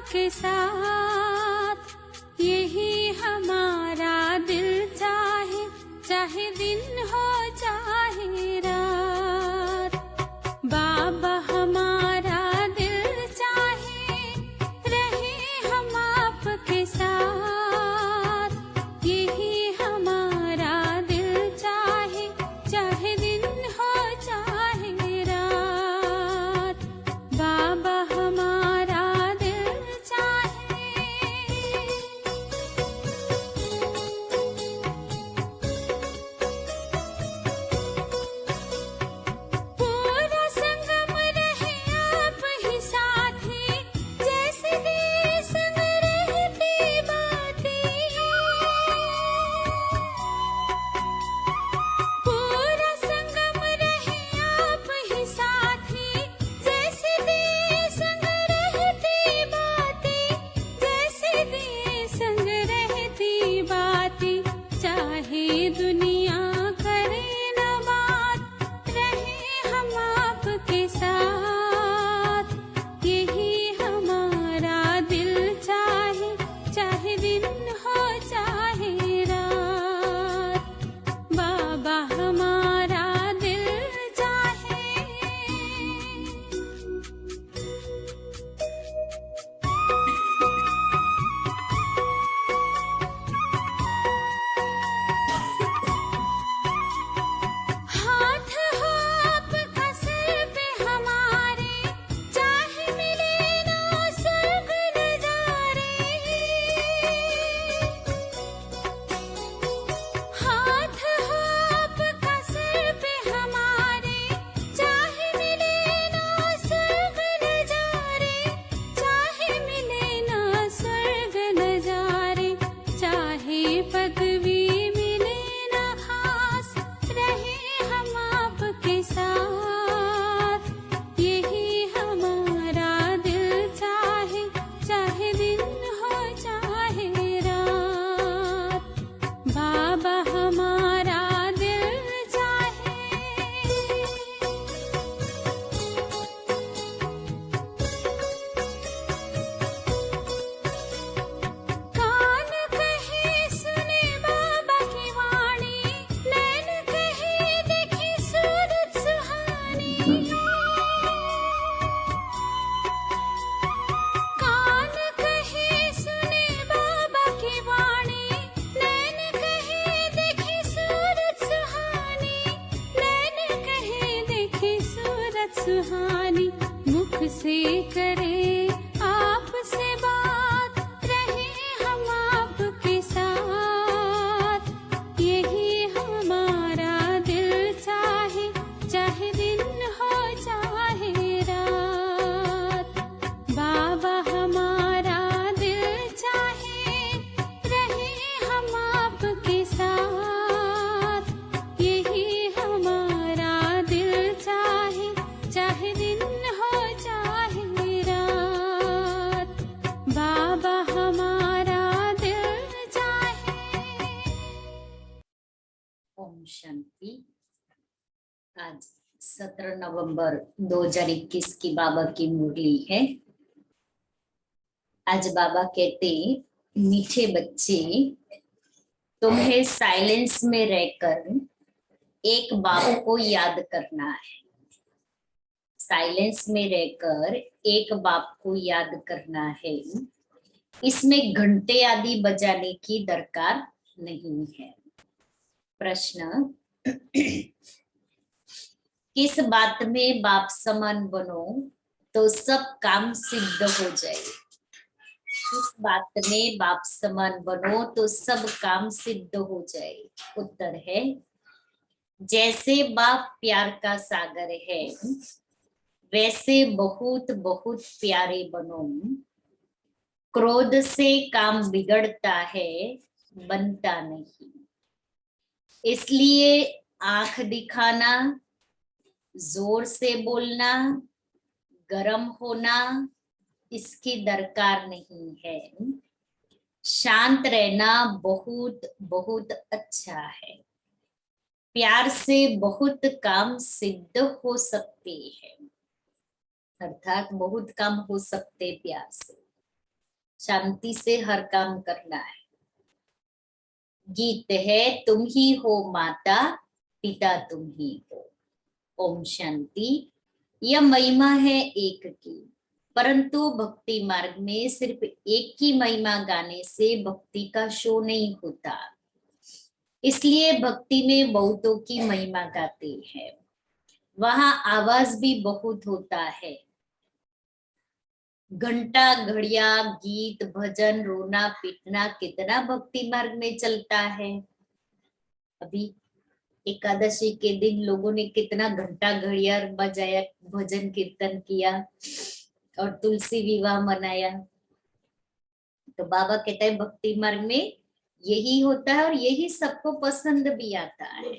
के साथ, यही हमारा दिल चाहे, चाहे दिन हो चाहे रात। बाबा हमारा दिल चाहे, रहे हम आपके साथ, यही हमारा दिल चाहे, चाहे दिन हो चाहे रात। बाबा हमारा दिल चाहे। पूरा संगम रहे आप ही साथी, जैसे दिए संग रहती बाती। पूरा संगम रहे आप ही साथी, जैसे दिए संग रहती बाती, जैसे दिए संग रहती बाती। चाहे दुनिया करे न बात, रहे हम आपके साथ, यही हमारा दिल चाहे, चाहे दिन हो चाहे रात। बाबा हमारा दिल चाहे। हाथ हो आपका सिर पे हमारे, चाहे मिले ना स्वर्ग नजारे। हाथ हो आपका सिर पे हमारे, चाहे मिले ना स्वर्ग नजारे, चाहे मिले ना स्वर्ग नजारे। चाहे पदवी मिले ना खास, रहे हम आपके साथ, यही हमारा दिल चाहे, चाहे दिन हो चाहे रात। बाबा हमारा दिल चाहे। कान कहे सुने बाबा की वाणी, नैन कहे देखे सूरत सुहानी। कान कहे सुने बाबा की वाणी, नैन कहे देखे सूरत सुहानी, नैन कहे देखे सूरत सुहानी। मुख से करे आपसे बात, रहे हम आपके साथ, यही हमारा दिल चाहे, चाहे दिन हो चाहे रात। बाबा हमारा दिल चाहे, रहे हम आपके साथ, यही हमारा दिल चाहे, चाहे दिन हो चाहे रात। बाबा हमारा दिल चाहे। ओम शांति। आज 17 नवंबर 2021 की बाबा की मुरली है। आज बाबा कहते, मीठे बच्चे, तुम्हें साइलेंस में रहकर एक बाप को याद करना है। साइलेंस में रहकर एक बाप को याद करना है। इसमें घंटे आदि बजाने की दरकार नहीं है। प्रश्न, किस बात में बाप समान बनो तो सब काम सिद्ध हो जाए? किस बात में बाप समान बनो तो सब काम सिद्ध हो जाए? उत्तर है, जैसे बाप प्यार का सागर है, वैसे बहुत बहुत प्यारे बनो। क्रोध से काम बिगड़ता है, बनता नहीं। इसलिए आंख दिखाना, जोर से बोलना, गरम होना, इसकी दरकार नहीं है। शांत रहना बहुत बहुत अच्छा है। प्यार से बहुत काम सिद्ध हो सकते हैं, अर्थात बहुत काम हो सकते प्यार से। शांति से हर काम करना है। गीत है तुम ही हो माता पिता तुम ही हो। ओम शांति। यह महिमा है एक की, परंतु भक्ति मार्ग में सिर्फ एक की महिमा गाने से भक्ति का शो नहीं होता। इसलिए भक्ति में बहुतों की महिमा गाते हैं। वहां आवाज भी बहुत होता है। घंटा घड़िया गीत भजन रोना पीटना कितना भक्ति मार्ग में चलता है। अभी एकादशी के दिन लोगों ने कितना घंटा घड़िया बजाया, भजन कीर्तन किया और तुलसी विवाह मनाया। तो बाबा कहता है भक्ति मार्ग में यही होता है और यही सबको पसंद भी आता है।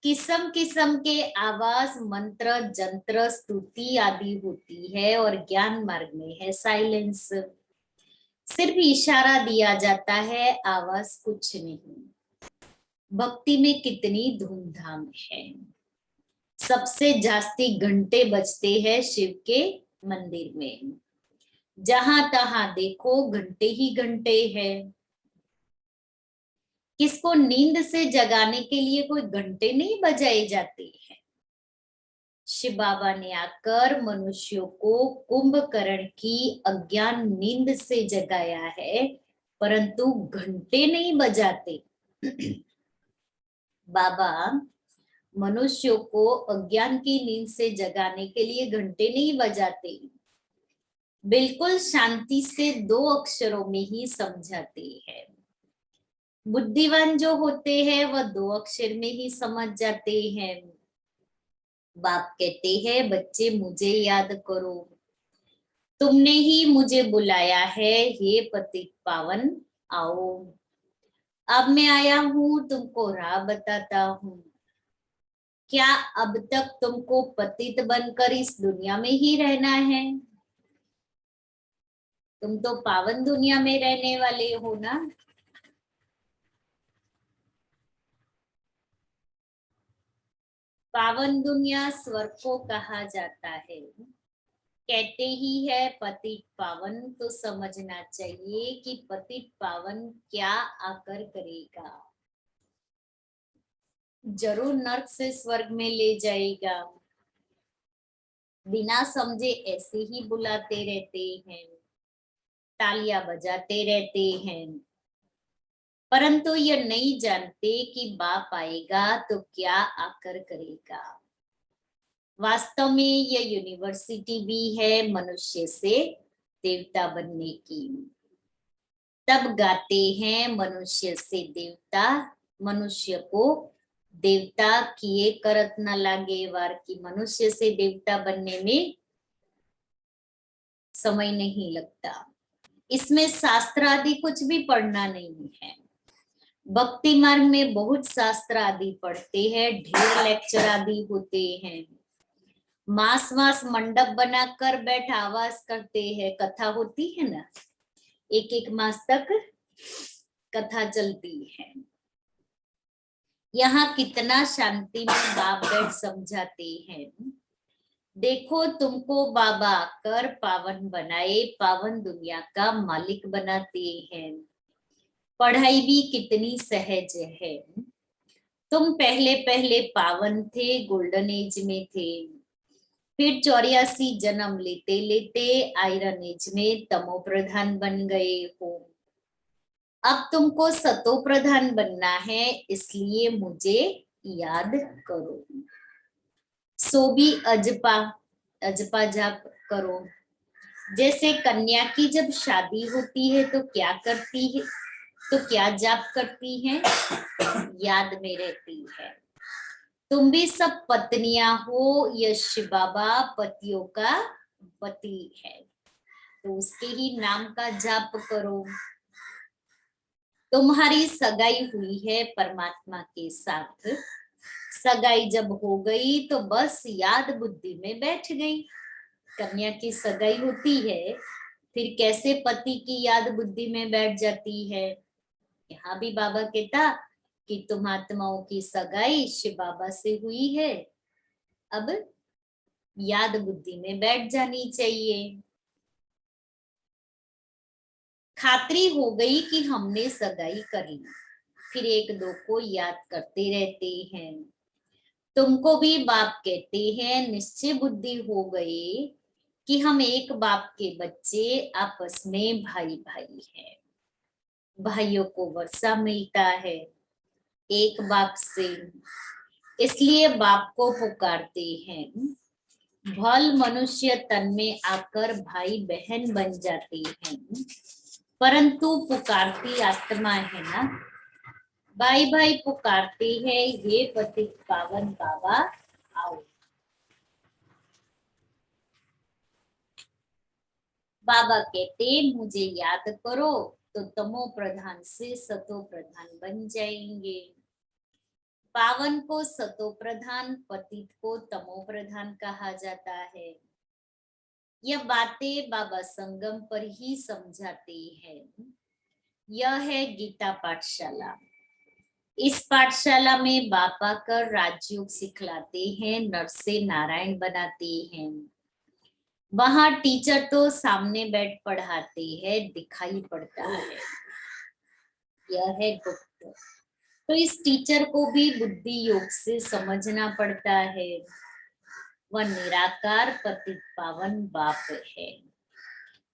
किस्म किस्म के आवाज मंत्र जंत्र स्तुति आदि होती है और ज्ञान मार्ग में है साइलेंस। सिर्फ इशारा दिया जाता है, आवाज कुछ नहीं। भक्ति में कितनी धूमधाम है। सबसे जास्ती घंटे बजते हैं शिव के मंदिर में। जहां तहां देखो घंटे ही घंटे हैं। किसको नींद से जगाने के लिए कोई घंटे नहीं बजाए जाते हैं। शिव बाबा ने आकर मनुष्यों को कुंभकर्ण की अज्ञान नींद से जगाया है, परंतु घंटे नहीं बजाते। बाबा मनुष्यों को अज्ञान की नींद से जगाने के लिए घंटे नहीं बजाते, बिल्कुल शांति से 2 अक्षरों में ही समझाते हैं। बुद्धिमान जो होते हैं वह 2 अक्षर में ही समझ जाते हैं। बाप कहते हैं बच्चे मुझे याद करो, तुमने ही मुझे बुलाया है, हे पतित पावन आओ। अब मैं आया हूं, तुमको राह बताता हूं। क्या अब तक तुमको पतित बनकर इस दुनिया में ही रहना है? तुम तो पावन दुनिया में रहने वाले हो ना। पावन दुनिया स्वर्ग को कहा जाता है। कहते ही है पतित पावन, तो समझना चाहिए कि पतित पावन क्या आकर करेगा। जरूर नर्क से स्वर्ग में ले जाएगा। बिना समझे ऐसे ही बुलाते रहते हैं, तालियां बजाते रहते हैं, परंतु ये नहीं जानते कि बाप आएगा तो क्या आकर करेगा। वास्तव में यह यूनिवर्सिटी भी है मनुष्य से देवता बनने की। तब गाते हैं मनुष्य से देवता, मनुष्य को देवता किए करत न लागे वार, की मनुष्य से देवता बनने में समय नहीं लगता। इसमें शास्त्र आदि कुछ भी पढ़ना नहीं है। भक्ति मार्ग में बहुत शास्त्र आदि पढ़ते हैं, ढेर लेक्चर आदि होते हैं। मास मास मंडप बनाकर बैठ आवाज करते हैं, कथा होती है ना, 1 मास तक कथा चलती है। यहाँ कितना शांति में बाप बैठ समझाते हैं। देखो तुमको बाबा आकर पावन बनाए, पावन दुनिया का मालिक बनाते हैं। पढ़ाई भी कितनी सहज है। तुम पहले पहले पावन थे, गोल्डन एज में थे, फिर 84 जन्म लेते लेते आयरन एज में तमो प्रधान बन गए हो। अब तुमको सतो प्रधान बनना है, इसलिए मुझे याद करो। सो भी अजपा जाप करो। जैसे कन्या की जब शादी होती है तो क्या करती है, तो क्या जाप करती है, याद में रहती है। तुम भी सब पत्नियां हो, यश बाबा पतियों का पति है, तो उसके ही नाम का जाप करो। तुम्हारी सगाई हुई है परमात्मा के साथ। सगाई जब हो गई तो बस याद बुद्धि में बैठ गई। कन्या की सगाई होती है, फिर कैसे पति की याद बुद्धि में बैठ जाती है। यहाँ भी बाबा कहता कि तुम आत्माओं की सगाई शिव बाबा से हुई है, अब याद बुद्धि में बैठ जानी चाहिए। खातरी हो गई कि हमने सगाई कर ली, फिर एक दो को याद करते रहते हैं। तुमको भी बाप कहते हैं, निश्चय बुद्धि हो गई कि हम एक बाप के बच्चे, आपस में भाई भाई हैं। भाइयों को वर्षा मिलता है एक बाप से, इसलिए बाप को पुकारते हैं। भल मनुष्य तन में आकर भाई बहन बन जाते हैं, परंतु पुकारती आत्मा है ना, भाई भाई पुकारते हैं, ये पतित पावन बाबा आओ। बाबा कहते मुझे याद करो तो तमो प्रधान से सतो प्रधान बन जाएंगे। पावन को सतो प्रधान, पतित को तमो प्रधान कहा जाता है। यह बातें बाबा संगम पर ही समझाते हैं। यह है गीता पाठशाला। इस पाठशाला में बाप आकर राजयोग सिखलाते हैं, नर से नारायण बनाते हैं। वहां टीचर तो सामने बैठ पढ़ाते हैं, दिखाई पड़ता है। यह है गुप्त। तो इस टीचर को भी बुद्धि योग से समझना पड़ता है। वह निराकार पतित पावन बाप है।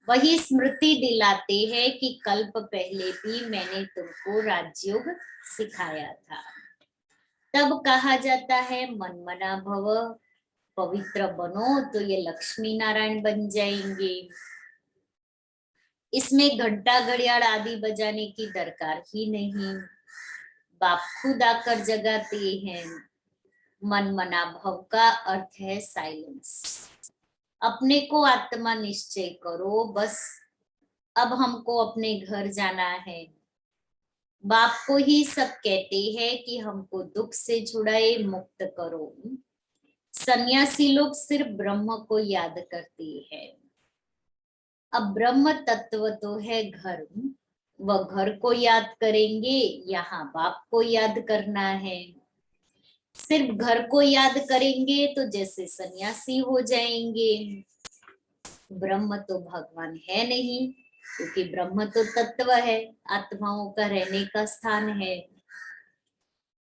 वही स्मृति दिलाते हैं कि कल्प पहले भी मैंने तुमको राजयोग सिखाया था। तब कहा जाता है मनमना भव, पवित्र बनो तो ये लक्ष्मी नारायण बन जाएंगे। इसमें घंटा घड़ियाल आदि बजाने की दरकार ही नहीं, बाप खुद आकर जगाते हैं। मनमना भव का अर्थ है साइलेंस। अपने को आत्मा निश्चय करो, बस अब हमको अपने घर जाना है। बाप को ही सब कहते हैं कि हमको दुख से छुड़ाए, मुक्त करो। सन्यासी लोग सिर्फ ब्रह्म को याद करते हैं। अब ब्रह्म तत्व तो है घर, वह घर को याद करेंगे, यहाँ बाप को याद करना है। सिर्फ घर को याद करेंगे तो जैसे सन्यासी हो जाएंगे। ब्रह्म तो भगवान है नहीं, क्योंकि ब्रह्म तो तत्व है, आत्माओं का रहने का स्थान है।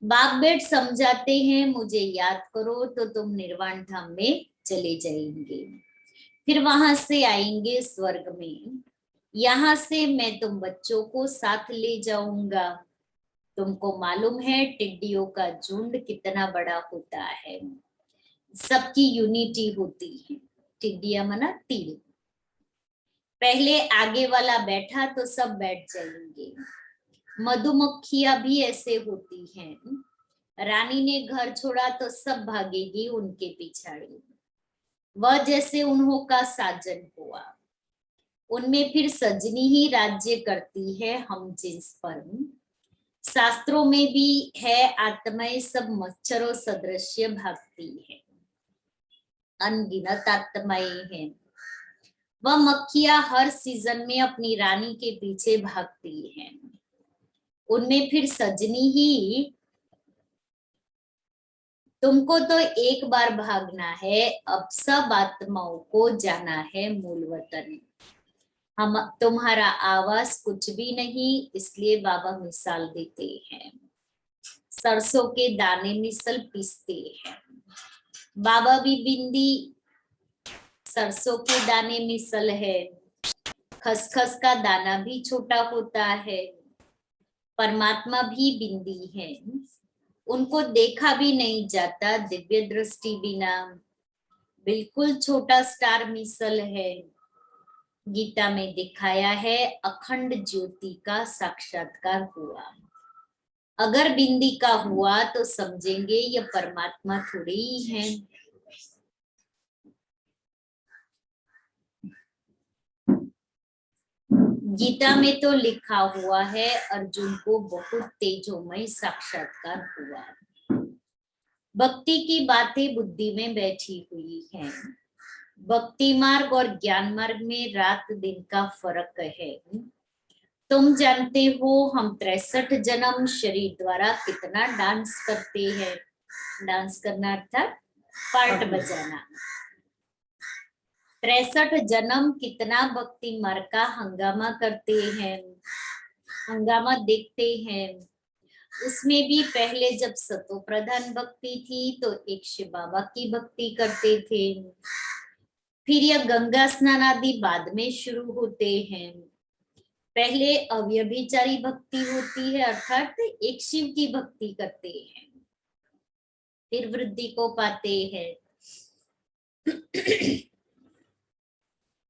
बाप बेट समझाते हैं मुझे याद करो तो तुम निर्वाण धाम में चले जाएंगे, फिर वहां से आएंगे स्वर्ग में। यहाँ से मैं तुम बच्चों को साथ ले जाऊंगा। तुमको मालूम है टिड्डियों का झुंड कितना बड़ा होता है, सबकी यूनिटी होती है। टिड्डिया मना तीर। पहले आगे वाला बैठा तो सब बैठ जाएंगे। मधुमक्खियां भी ऐसे होती हैं, रानी ने घर छोड़ा तो सब भागेगी उनके पिछाड़ी। वह जैसे उन्हों का साजन हुआ, उनमें फिर सजनी ही राज्य करती है हम जिन्स पर। शास्त्रों में भी है आत्माएं सब मच्छरों सदृश्य भागती है, अनगिनत आत्माएं हैं। वह मक्खियां हर सीजन में अपनी रानी के पीछे भागती हैं, उनमें फिर सजनी ही। तुमको तो एक बार भागना है, अब सब आत्माओं को जाना है मूल वतन। हम तुम्हारा आवाज कुछ भी नहीं, इसलिए बाबा मिसाल देते हैं। सरसों के दाने मिसल पीसते हैं, बाबा भी बिंदी सरसों के दाने मिसल है। खसखस का दाना भी छोटा होता है, परमात्मा भी बिंदी है, उनको देखा भी नहीं जाता दिव्य दृष्टि बिना। बिल्कुल छोटा स्टार मिसल है। गीता में दिखाया है अखंड ज्योति का साक्षात्कार हुआ। अगर बिंदी का हुआ तो समझेंगे ये परमात्मा थोड़ी ही है। गीता में तो लिखा हुआ है अर्जुन को बहुत तेजोमय साक्षात्कार हुआ। भक्ति की बातें बुद्धि में बैठी हुई हैं। भक्ति मार्ग और ज्ञान मार्ग में रात दिन का फर्क है। तुम जानते हो हम 63 जन्म शरीर द्वारा कितना डांस करते हैं। डांस करना अर्थात पार्ट बजाना। 63 जन्म कितना भक्ति मार्ग का हंगामा करते हैं, हंगामा देखते हैं। उसमें भी पहले जब सतो प्रधान भक्ति थी तो एक शिव बाबा की भक्ति करते थे, फिर यह गंगा स्नान आदि बाद में शुरू होते हैं। पहले अव्यभिचारी भक्ति होती है, अर्थात एक शिव की भक्ति करते हैं, फिर वृद्धि को पाते हैं।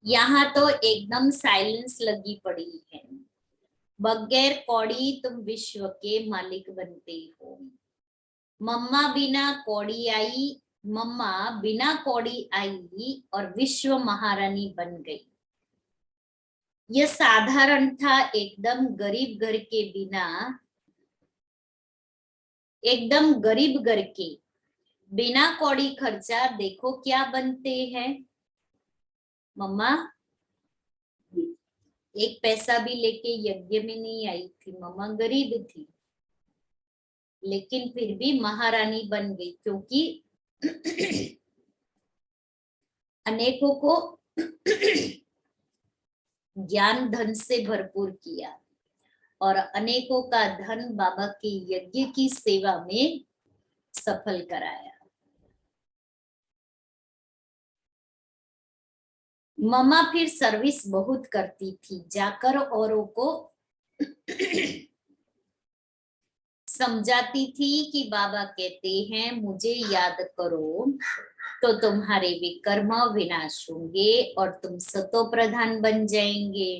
यहाँ तो एकदम साइलेंस लगी पड़ी है। बगैर कौड़ी तुम विश्व के मालिक बनते हो। मम्मा बिना कौड़ी आई, मम्मा बिना कौड़ी आई और विश्व महारानी बन गई। यह साधारण था, एकदम गरीब घर के बिना, एकदम गरीब घर के बिना कौड़ी खर्चा देखो क्या बनते हैं। मम्मा एक पैसा भी लेके यज्ञ में नहीं आई थी, मम्मा गरीब थी, लेकिन फिर भी महारानी बन गई, क्योंकि अनेकों को ज्ञान धन से भरपूर किया और अनेकों का धन बाबा के यज्ञ की सेवा में सफल कराया। मम्मा फिर सर्विस बहुत करती थी, जाकर औरों को समझाती थी कि बाबा कहते हैं मुझे याद करो तो तुम्हारे विकर्म विनाश होंगे और तुम सतो प्रधान बन जाएंगे।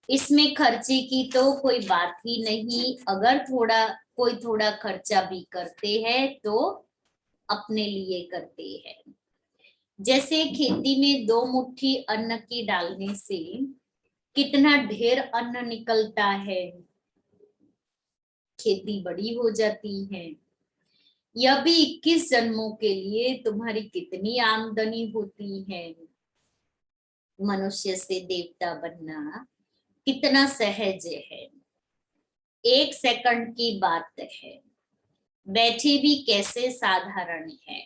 इसमें खर्चे की तो कोई बात ही नहीं। अगर कोई थोड़ा खर्चा भी करते हैं तो अपने लिए करते हैं। जैसे खेती में 2 मुट्ठी अन्न की डालने से कितना ढेर अन्न निकलता है, खेती बड़ी हो जाती है। यह भी 21 जन्मों के लिए तुम्हारी कितनी आमदनी होती है। मनुष्य से देवता बनना कितना सहज है, 1 सेकंड की बात है। बैठे भी कैसे साधारण है।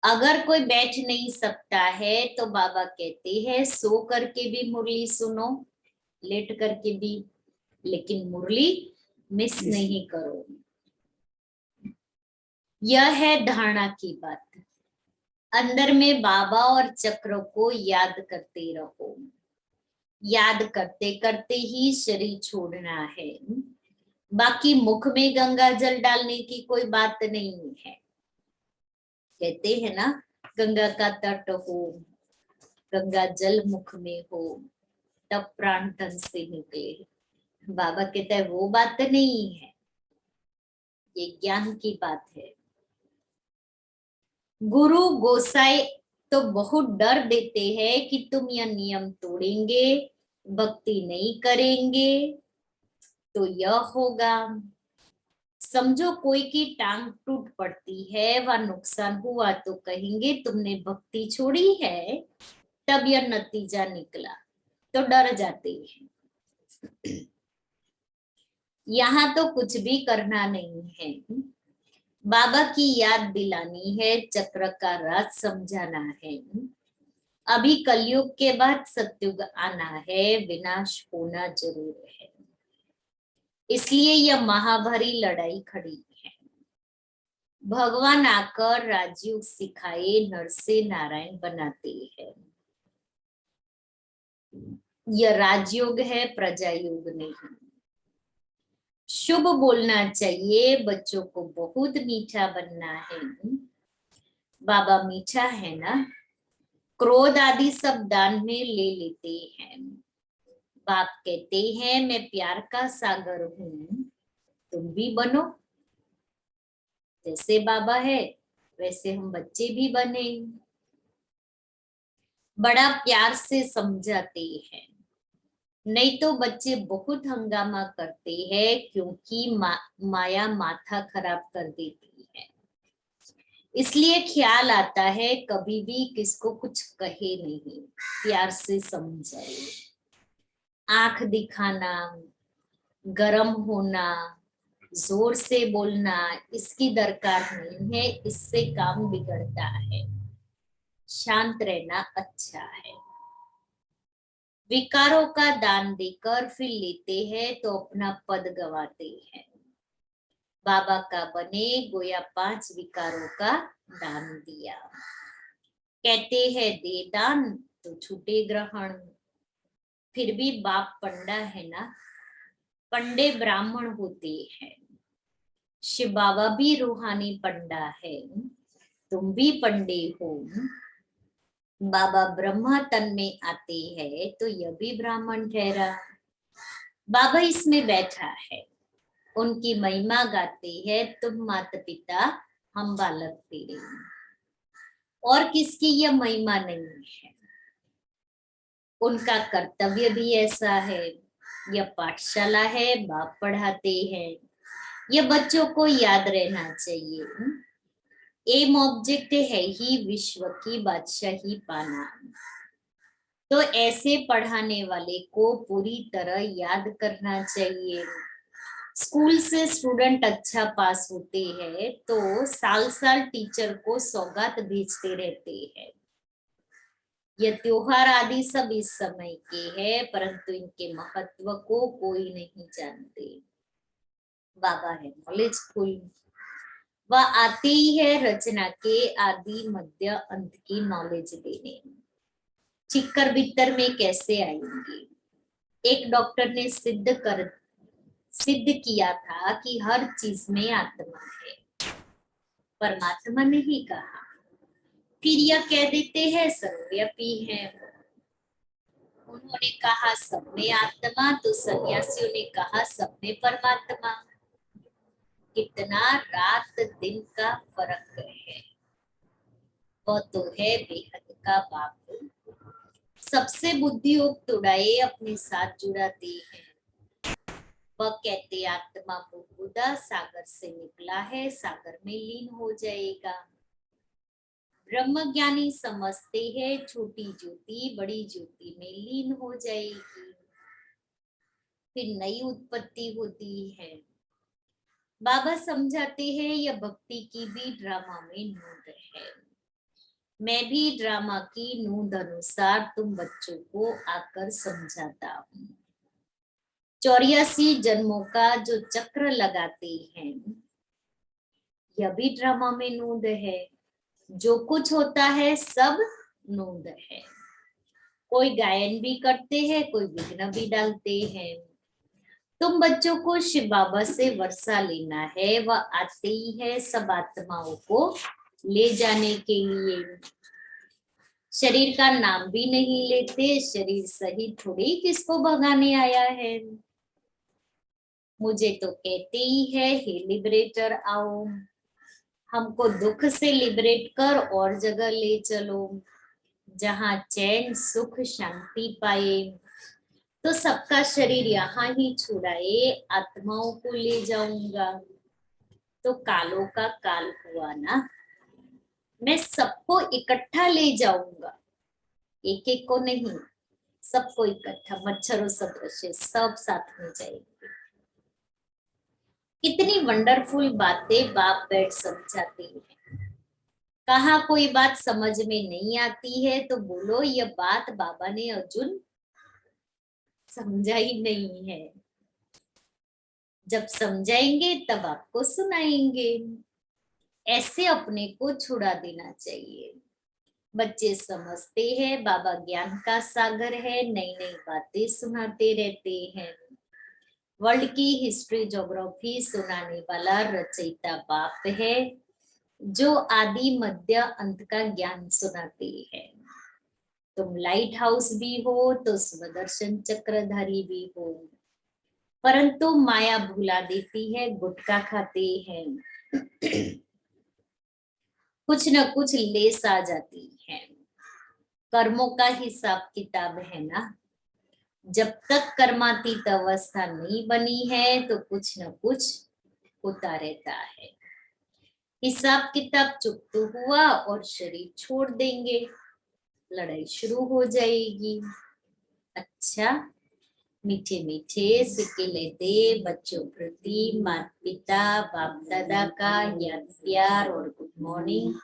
अगर कोई बैठ नहीं सकता है तो बाबा कहते हैं सो करके भी मुरली सुनो, लेट करके भी, लेकिन मुरली मिस नहीं करो। यह है धारणा की बात। अंदर में बाबा और चक्र को याद करते रहो। याद करते करते ही शरीर छोड़ना है। बाकी मुख में गंगा जल डालने की कोई बात नहीं है। कहते हैं ना, गंगा का तट हो, गंगा जल मुख में हो, तब प्राण तन से निकले। बाबा कहता है वो बात नहीं है, ये ज्ञान की बात है। गुरु गोसाई तो बहुत डर देते हैं कि तुम यह नियम तोड़ेंगे, भक्ति नहीं करेंगे तो यह होगा। समझो कोई की टांग टूट पड़ती है व नुकसान हुआ तो कहेंगे तुमने भक्ति छोड़ी है, तब यह नतीजा निकला, तो डर जाते हैं। यहाँ तो कुछ भी करना नहीं है, बाबा की याद दिलानी है, चक्र का राज समझाना है। अभी कलयुग के बाद सतयुग आना है, विनाश होना जरूर है। इसलिए यह महाभारी लड़ाई खड़ी है। भगवान आकर राजयोग सिखाए, नर से नारायण बनाते हैं। यह राजयोग है, प्रजा योग नहीं। शुभ बोलना चाहिए, बच्चों को बहुत मीठा बनना है। बाबा मीठा है ना, क्रोध आदि सब दान में ले लेते हैं। बाप कहते हैं मैं प्यार का सागर हूं, तुम भी बनो। जैसे बाबा है वैसे हम बच्चे भी बने। बड़ा प्यार से समझाते हैं, नहीं तो बच्चे बहुत हंगामा करते हैं, क्योंकि माया माथा खराब कर देती है। इसलिए ख्याल आता है कभी भी किसको कुछ कहे नहीं, प्यार से समझाए। आंख दिखाना, गरम होना, जोर से बोलना, इसकी दरकार नहीं है, इससे काम बिगड़ता है। शांत रहना अच्छा है। विकारों का दान देकर फिर लेते हैं तो अपना पद गवाते हैं। बाबा का बने गोया 5 विकारों का दान दिया। कहते हैं दे दान तो छूटे ग्रहण। फिर भी बाप पंडा है ना, पंडे ब्राह्मण होते हैं। शिव बाबा भी रूहानी पंडा है, तुम भी पंडे हो। बाबा ब्रह्मा तन में आते हैं तो यह भी ब्राह्मण ठहरा। बाबा इसमें बैठा है, उनकी महिमा गाते हैं, तुम माता पिता हम बालक तेरे। और किसकी यह महिमा नहीं है, उनका कर्तव्य भी ऐसा है। यह पाठशाला है, बाप पढ़ाते हैं, यह बच्चों को याद रहना चाहिए। एम ऑब्जेक्ट है ही विश्व की बादशाही पाना। तो ऐसे पढ़ाने वाले को पूरी तरह याद करना चाहिए। स्कूल से स्टूडेंट अच्छा पास होते हैं तो साल साल टीचर को सौगात भेजते रहते हैं। यह त्योहार आदि सब इस समय के हैं, परंतु इनके महत्व को कोई नहीं जानते। बाबा है नॉलेजफुल, वह आते ही है रचना के आदि मध्य अंत की नॉलेज देने। चिक्कर बित्तर में कैसे आएंगे? एक डॉक्टर ने सिद्ध किया था कि हर चीज में आत्मा है, परमात्मा नहीं कहा। फिर यह कह देते हैं सर्वव्यापी है। उन्होंने कहा सब में आत्मा, तो सन्यासियों ने कहा सब में परमात्मा। कितना रात दिन का फर्क है। वह तो है बेहद का बाप, सबसे बुद्धि उड़ाए अपने साथ जुड़ाते हैं। वह कहते आत्मा बुद्धुदा सागर से निकला है, सागर में लीन हो जाएगा। ब्रह्म ज्ञानी समझते हैं छोटी ज्योति बड़ी ज्योति में लीन हो जाएगी, फिर नई उत्पत्ति होती है। बाबा समझाते हैं यह भक्ति की भी ड्रामा में नूंद है। मैं भी ड्रामा की नूंद अनुसार तुम बच्चों को आकर समझाता हूँ। 84 जन्मों का जो चक्र लगाते हैं, यह भी ड्रामा में नूंद है। जो कुछ होता है सब नूंद है। कोई गायन भी करते हैं, कोई विघ्न भी डालते हैं। तुम बच्चों को शिव बाबा से वर्षा लेना है, वह आते ही है सब आत्माओं को ले जाने के लिए। शरीर का नाम भी नहीं लेते, शरीर सही थोड़ी किसको भगाने आया है। मुझे तो कहते ही है हे लिबरेटर आओ, हमको दुख से लिबरेट कर और जगह ले चलो जहाँ चैन सुख शांति पाए। तो सबका शरीर यहाँ ही छुड़ाए, आत्माओं को ले जाऊंगा। तो कालों का काल हुआ ना, मैं सबको इकट्ठा ले जाऊंगा, एक एक को नहीं, सबको इकट्ठा। मच्छरों सदृश सब साथ में जाएंगे। कितनी वंडरफुल बातें बाप बैठ समझाते हैं। कहा कोई बात समझ में नहीं आती है तो बोलो यह बात बाबा ने अर्जुन समझा ही नहीं है। जब समझाएंगे तब आपको सुनाएंगे। ऐसे अपने को छुड़ा देना चाहिए। बच्चे समझते हैं बाबा ज्ञान का सागर है, नई नई बातें सुनाते रहते हैं। वर्ल्ड की हिस्ट्री ज्योग्राफी सुनाने वाला रचयिता बाप है, जो आदि मध्य अंत का ज्ञान सुनाते हैं। तुम लाइट हाउस भी हो तो स्वदर्शन चक्रधारी भी हो, परंतु माया भुला देती है, गुटखा खाते हैं, कुछ न कुछ लेस आ जाती है। कर्मों का हिसाब किताब है ना, जब तक कर्मातीत अवस्था नहीं बनी है तो कुछ न कुछ होता रहता है। हिसाब किताब चुप तो हुआ और शरीर छोड़ देंगे, लड़ाई शुरू हो जाएगी। अच्छा, मीठे मीठे सिक्के लेते बच्चों प्रति माता पिता बाप दादा का याद प्यार और गुड मॉर्निंग।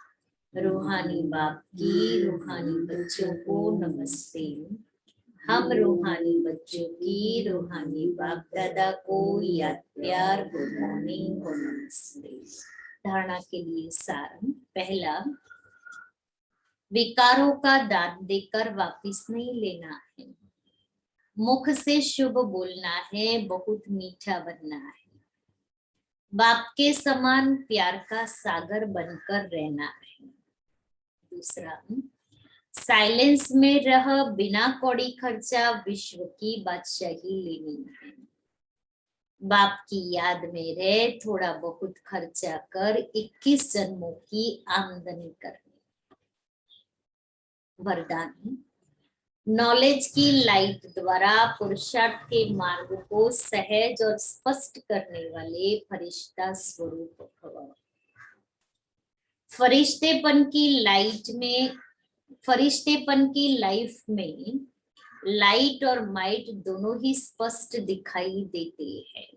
रूहानी बाप की रूहानी बच्चों को नमस्ते। हम रूहानी बच्चों की रूहानी बाप दादा को याद प्यार गुड मॉर्निंग और नमस्ते। धारणा के लिए सार। पहला, विकारों का दान देकर वापिस नहीं लेना है। मुख से शुभ बोलना है, बहुत मीठा बनना है। बाप के समान प्यार का सागर बनकर रहना है। दूसरा, साइलेंस में रह बिना कौड़ी खर्चा विश्व की बादशाही लेनी है। बाप की याद में रह थोड़ा बहुत खर्चा कर 21 जन्मों की आमदनी करनी। वरदान, नॉलेज की लाइट द्वारा पुरुषार्थ के मार्ग को सहज और स्पष्ट करने वाले फरिश्ता स्वरूप भव। फरिश्तेपन की लाइफ में लाइट और माइट दोनों ही स्पष्ट दिखाई देते हैं।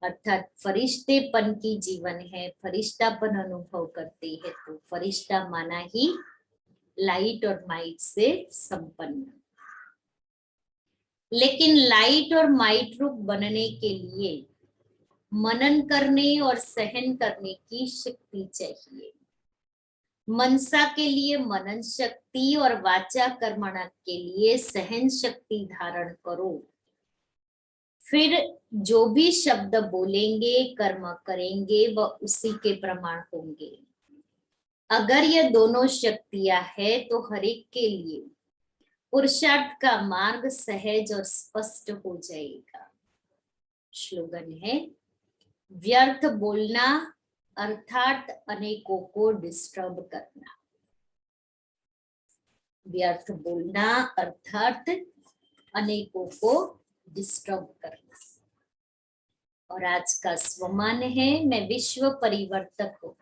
अर्थात फरिश्तेपन की जीवन है, फरिश्तापन अनुभव करते हैं तो फरिश्ता माना ही लाइट और माइट से संपन्न। लेकिन लाइट और माइट रूप बनने के लिए मनन करने और सहन करने की शक्ति चाहिए। मनसा के लिए मनन शक्ति और वाचा कर्मणा के लिए सहन शक्ति धारण करो। फिर जो भी शब्द बोलेंगे कर्म करेंगे वह उसी के प्रमाण होंगे। अगर ये दोनों शक्तियां है तो हर एक के लिए पुरुषार्थ का मार्ग सहज और स्पष्ट हो जाएगा। स्लोगन है, व्यर्थ बोलना अर्थात अनेकों को डिस्टर्ब करना। व्यर्थ बोलना अर्थात अनेकों को डिस्टर्ब करना। और आज का स्वमान है, मैं विश्व परिवर्तक हूँ।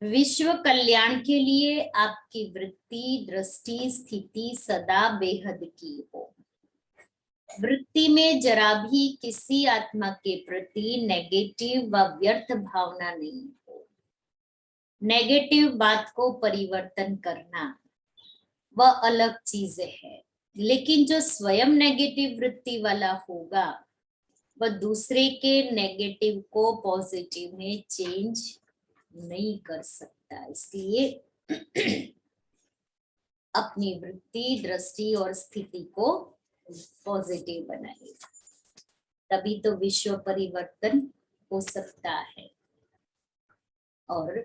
विश्व कल्याण के लिए आपकी वृत्ति दृष्टि स्थिति सदा बेहद की हो। वृत्ति में जरा भी किसी आत्मा के प्रति नेगेटिव व व्यर्थ भावना नहीं हो। नेगेटिव बात को परिवर्तन करना वह अलग चीज है, लेकिन जो स्वयं नेगेटिव वृत्ति वाला होगा वह दूसरे के नेगेटिव को पॉजिटिव में चेंज नहीं कर सकता। इसलिए अपनी वृत्ति दृष्टि और स्थिति को पॉजिटिव बनाए, तभी तो विश्व परिवर्तन हो सकता है। और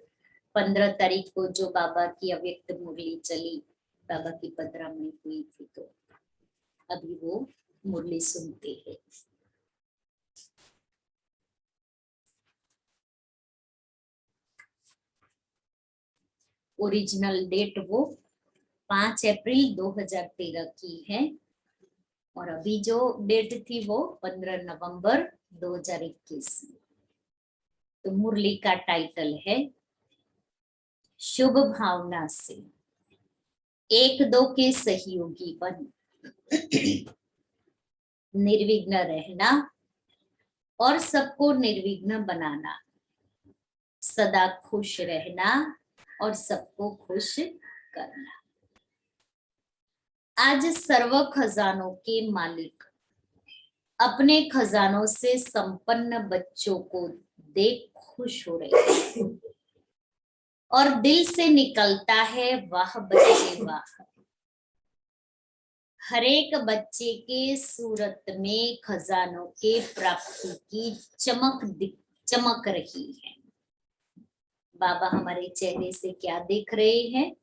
15 तारीख को जो बाबा की अव्यक्त मुरली चली, बाबा की पधरामणी हुई थी, तो अभी वो मुरली सुनते हैं। ओरिजिनल डेट वो 5 अप्रैल 2013 की है और अभी जो डेट थी वो 15 नवंबर 2021। तो मुरली का टाइटल है शुभ भावना से एक दो के सहयोगी बन निर्विघ्न रहना और सबको निर्विघ्न बनाना, सदा खुश रहना और सबको खुश करना। आज सर्व खजानों के मालिक अपने खजानों से संपन्न बच्चों को देख खुश हो रहे हैं और दिल से निकलता है वाह बच्चे वाह। हर एक बच्चे के सूरत में खजानों के प्राप्ति की चमक रही है। बाबा हमारे चेहरे से क्या देख रहे हैं?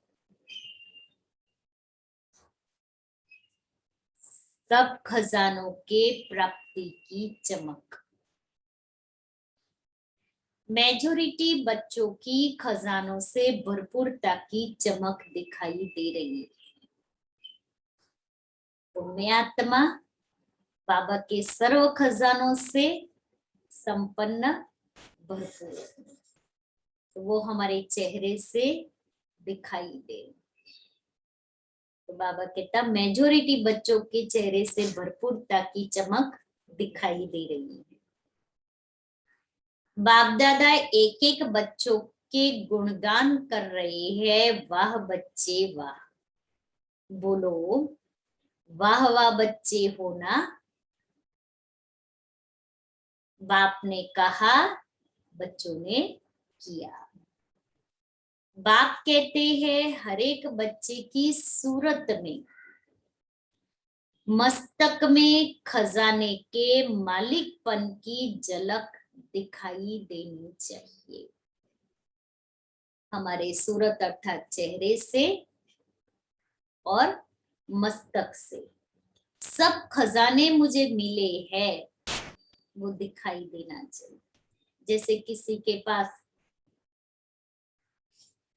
सब खजानों के प्राप्ति की चमक। मेजोरिटी बच्चों की खजानों से भरपूरता की चमक दिखाई दे रही है। पुण्य आत्मा बाबा के सर्व खजानों से संपन्न भरपूर, तो वो हमारे चेहरे से दिखाई दे। तो तो बाबा कहता मेजोरिटी बच्चों के चेहरे से भरपूरता की चमक दिखाई दे रही है। बाप दादा एक एक बच्चों के गुणगान कर रहे हैं, वाह बच्चे वाह। बोलो वाह वाह बच्चे हो ना। बाप ने कहा, बच्चों ने किया। बाप कहते हैं हर एक बच्चे की सूरत में, मस्तक में खजाने के मालिकपन की झलक दिखाई देनी चाहिए। हमारे सूरत अर्थात चेहरे से और मस्तक से सब खजाने मुझे मिले हैं, वो दिखाई देना चाहिए। जैसे किसी के पास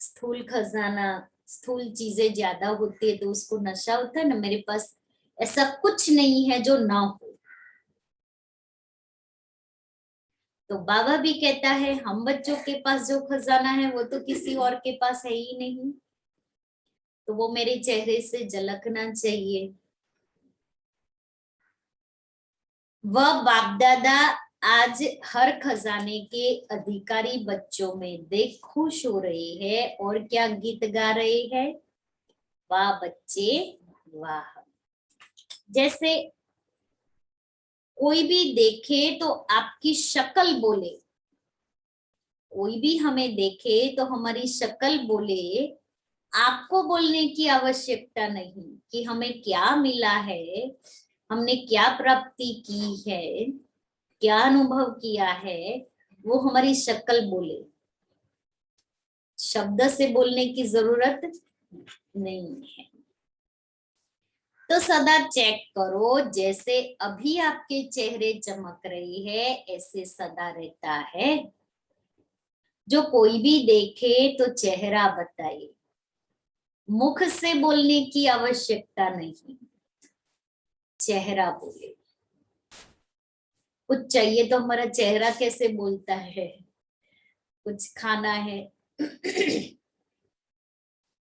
स्थूल खजाना, स्थूल चीजें ज्यादा होती है तो उसको नशा होता है ना, मेरे पास ऐसा कुछ नहीं है जो ना हो। तो बाबा भी कहता है हम बच्चों के पास जो खजाना है वो तो किसी और के पास है ही नहीं, तो वो मेरे चेहरे से झलकना चाहिए। वह बाप दादा आज हर खजाने के अधिकारी बच्चों में देख खुश हो रहे हैं और क्या गीत गा रहे हैं, वाह बच्चे वाह। जैसे कोई भी देखे तो आपकी शक्ल बोले, कोई भी हमें देखे तो हमारी शक्ल बोले, आपको बोलने की आवश्यकता नहीं कि हमें क्या मिला है, हमने क्या प्राप्ति की है, क्या अनुभव किया है, वो हमारी शक्ल बोले। शब्द से बोलने की जरूरत नहीं है। तो सदा चेक करो, जैसे अभी आपके चेहरे चमक रही है ऐसे सदा रहता है। जो कोई भी देखे तो चेहरा बताए, मुख से बोलने की आवश्यकता नहीं, चेहरा बोले। कुछ चाहिए तो हमारा चेहरा कैसे बोलता है, कुछ खाना है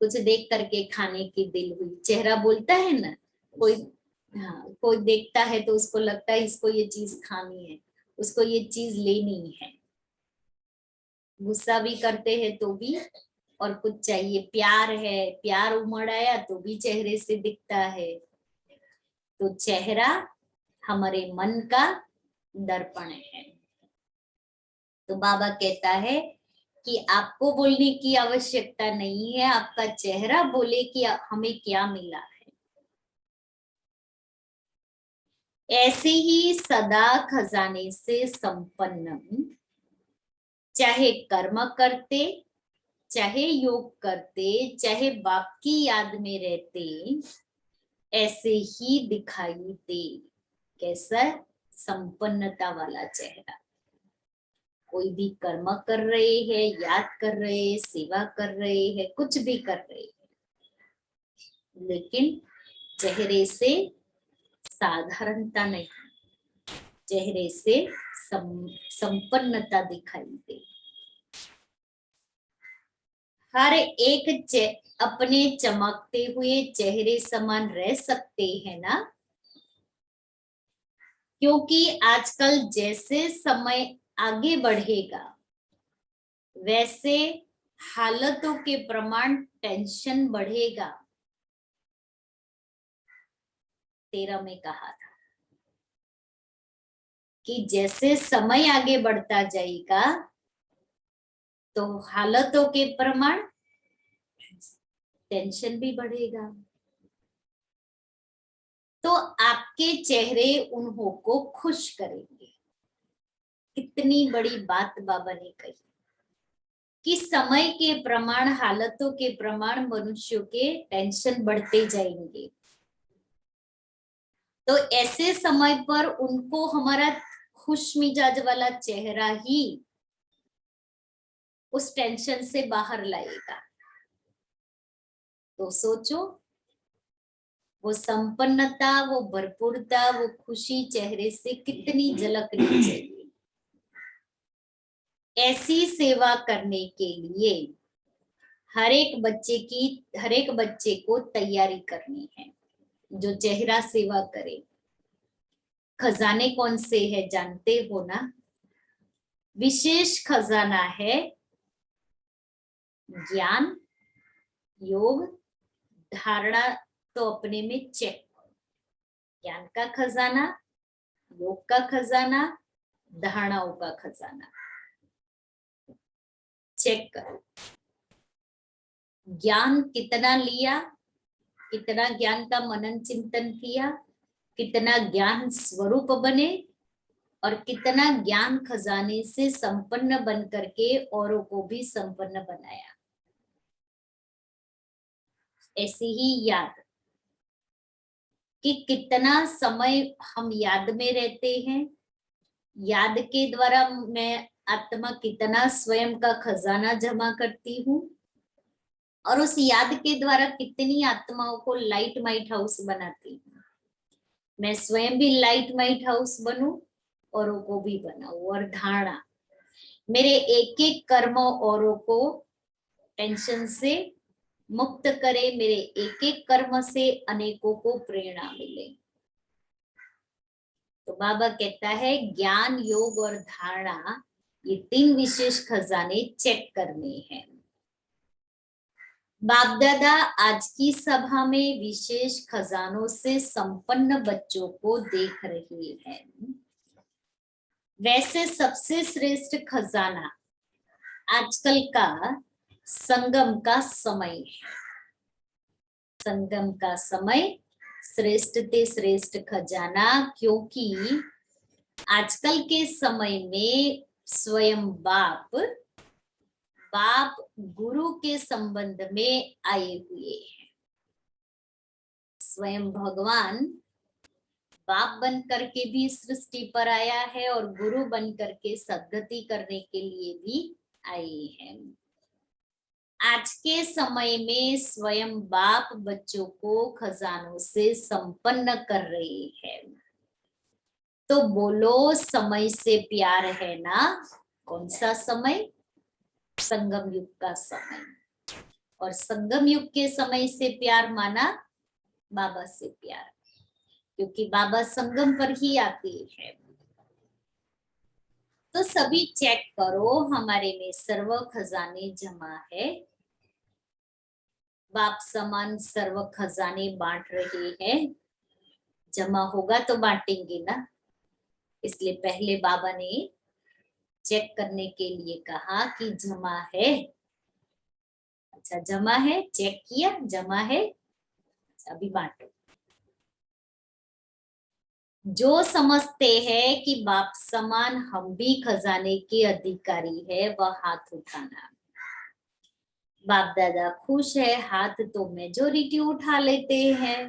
कुछ देख करके खाने की दिल हुई, चेहरा बोलता है ना। कोई हाँ, कोई देखता है तो उसको लगता है इसको ये चीज खानी है, उसको ये चीज लेनी है। गुस्सा भी करते हैं तो भी, और कुछ चाहिए, प्यार है, प्यार उमड़ आया तो भी चेहरे से दिखता है। तो चेहरा हमारे मन का दर्पण है। तो बाबा कहता है कि आपको बोलने की आवश्यकता नहीं है, आपका चेहरा बोले कि हमें क्या मिला है। ऐसे ही सदा खजाने से संपन्न, चाहे कर्म करते, चाहे योग करते, चाहे बाप की याद में रहते, ऐसे ही दिखाई दे। कैसा? संपन्नता वाला चेहरा। कोई भी कर्म कर रहे हैं, याद कर रहे हैं, सेवा कर रहे हैं, कुछ भी कर रहे हैं, लेकिन चेहरे से साधारणता नहीं, चेहरे से संपन्नता दिखाई दे। हर एक अपने चमकते हुए चेहरे समान रह सकते हैं ना, क्योंकि आजकल जैसे समय आगे बढ़ेगा वैसे हालतों के प्रमाण टेंशन बढ़ेगा। 13 में कहा था कि जैसे समय आगे बढ़ता जाएगा तो हालतों के प्रमाण टेंशन भी बढ़ेगा। तो आपके चेहरे उन्हों को खुश करेंगे। कितनी बड़ी बात बाबा ने कही कि समय के प्रमाण, हालतों के प्रमाण मनुष्यों के टेंशन बढ़ते जाएंगे। तो ऐसे समय पर उनको हमारा खुश मिजाज वाला चेहरा ही उस टेंशन से बाहर लाएगा। तो सोचो, वो संपन्नता, वो भरपूरता, वो खुशी चेहरे से कितनी झलकनी चाहिए। ऐसी सेवा करने के लिए हर एक बच्चे को तैयारी करनी है जो चेहरा सेवा करे। खजाने कौन से है जानते हो ना? विशेष खजाना है ज्ञान, योग, धारणा। तो अपने में चेक, ज्ञान का खजाना, योग का खजाना, धारणाओं का खजाना चेक करो। ज्ञान कितना लिया, कितना ज्ञान का मनन चिंतन किया, कितना ज्ञान स्वरूप बने और कितना ज्ञान खजाने से संपन्न बन करके औरों को भी संपन्न बनाया। ऐसे ही याद कि कितना समय हम याद में रहते हैं, याद के द्वारा मैं आत्मा कितना स्वयं का खजाना जमा करती हूँ और उस याद के द्वारा कितनी आत्माओं को लाइट माइट हाउस बनाती हूँ। मैं स्वयं भी लाइट माइट हाउस बनूं, औरों को भी बनाऊं। और धारणा, मेरे एक एक कर्म औरों को टेंशन से मुक्त करे, मेरे एक एक कर्म से अनेकों को प्रेरणा मिले। तो बाबा कहता है ज्ञान, योग और धारणा, ये 3 विशेष खजाने चेक करने हैं। बाप दादा आज की सभा में विशेष खजानों से संपन्न बच्चों को देख रहे हैं। वैसे सबसे श्रेष्ठ खजाना आजकल का संगम का समय है। संगम का समय श्रेष्ठ ते श्रेष्ठ खजाना, क्योंकि आजकल के समय में स्वयं बाप गुरु के संबंध में आए हुए हैं। स्वयं भगवान बाप बन करके भी सृष्टि पर आया है और गुरु बन करके सद्गति करने के लिए भी आए हैं। आज के समय में स्वयं बाप बच्चों को खजानों से संपन्न कर रहे हैं। तो बोलो समय से प्यार है ना? कौन सा समय? संगम युग का समय। और संगम युग के समय से प्यार माना बाबा से प्यार, क्योंकि बाबा संगम पर ही आते हैं। तो सभी चेक करो, हमारे में सर्व खजाने जमा है। बाप समान सर्व खजाने बांट रहे हैं। जमा होगा तो बांटेंगे ना, इसलिए पहले बाबा ने चेक करने के लिए कहा कि जमा है। अच्छा जमा है, चेक किया, जमा है, अभी बांटो। जो समझते हैं कि बाप समान हम भी खजाने के अधिकारी है, वह हाथ उठाना। बाप दादा खुश है, हाथ तो मेजोरिटी उठा लेते हैं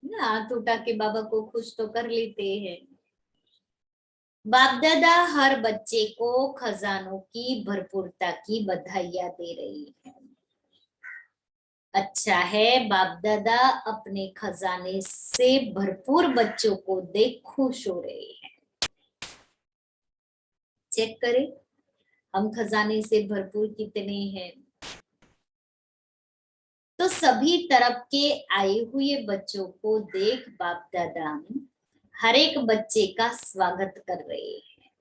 ना, हाथ उठा के बाबा को खुश तो कर लेते हैं। बाप दादा हर बच्चे को खजानों की भरपूरता की बधाइयां दे रही है। अच्छा है, बाप दादा अपने खजाने से भरपूर बच्चों को देख खुश हो रहे हैं। चेक करें हम खजाने से भरपूर कितने हैं। तो सभी तरफ के आए हुए बच्चों को देख बाप दादा हर एक बच्चे का स्वागत कर रहे हैं।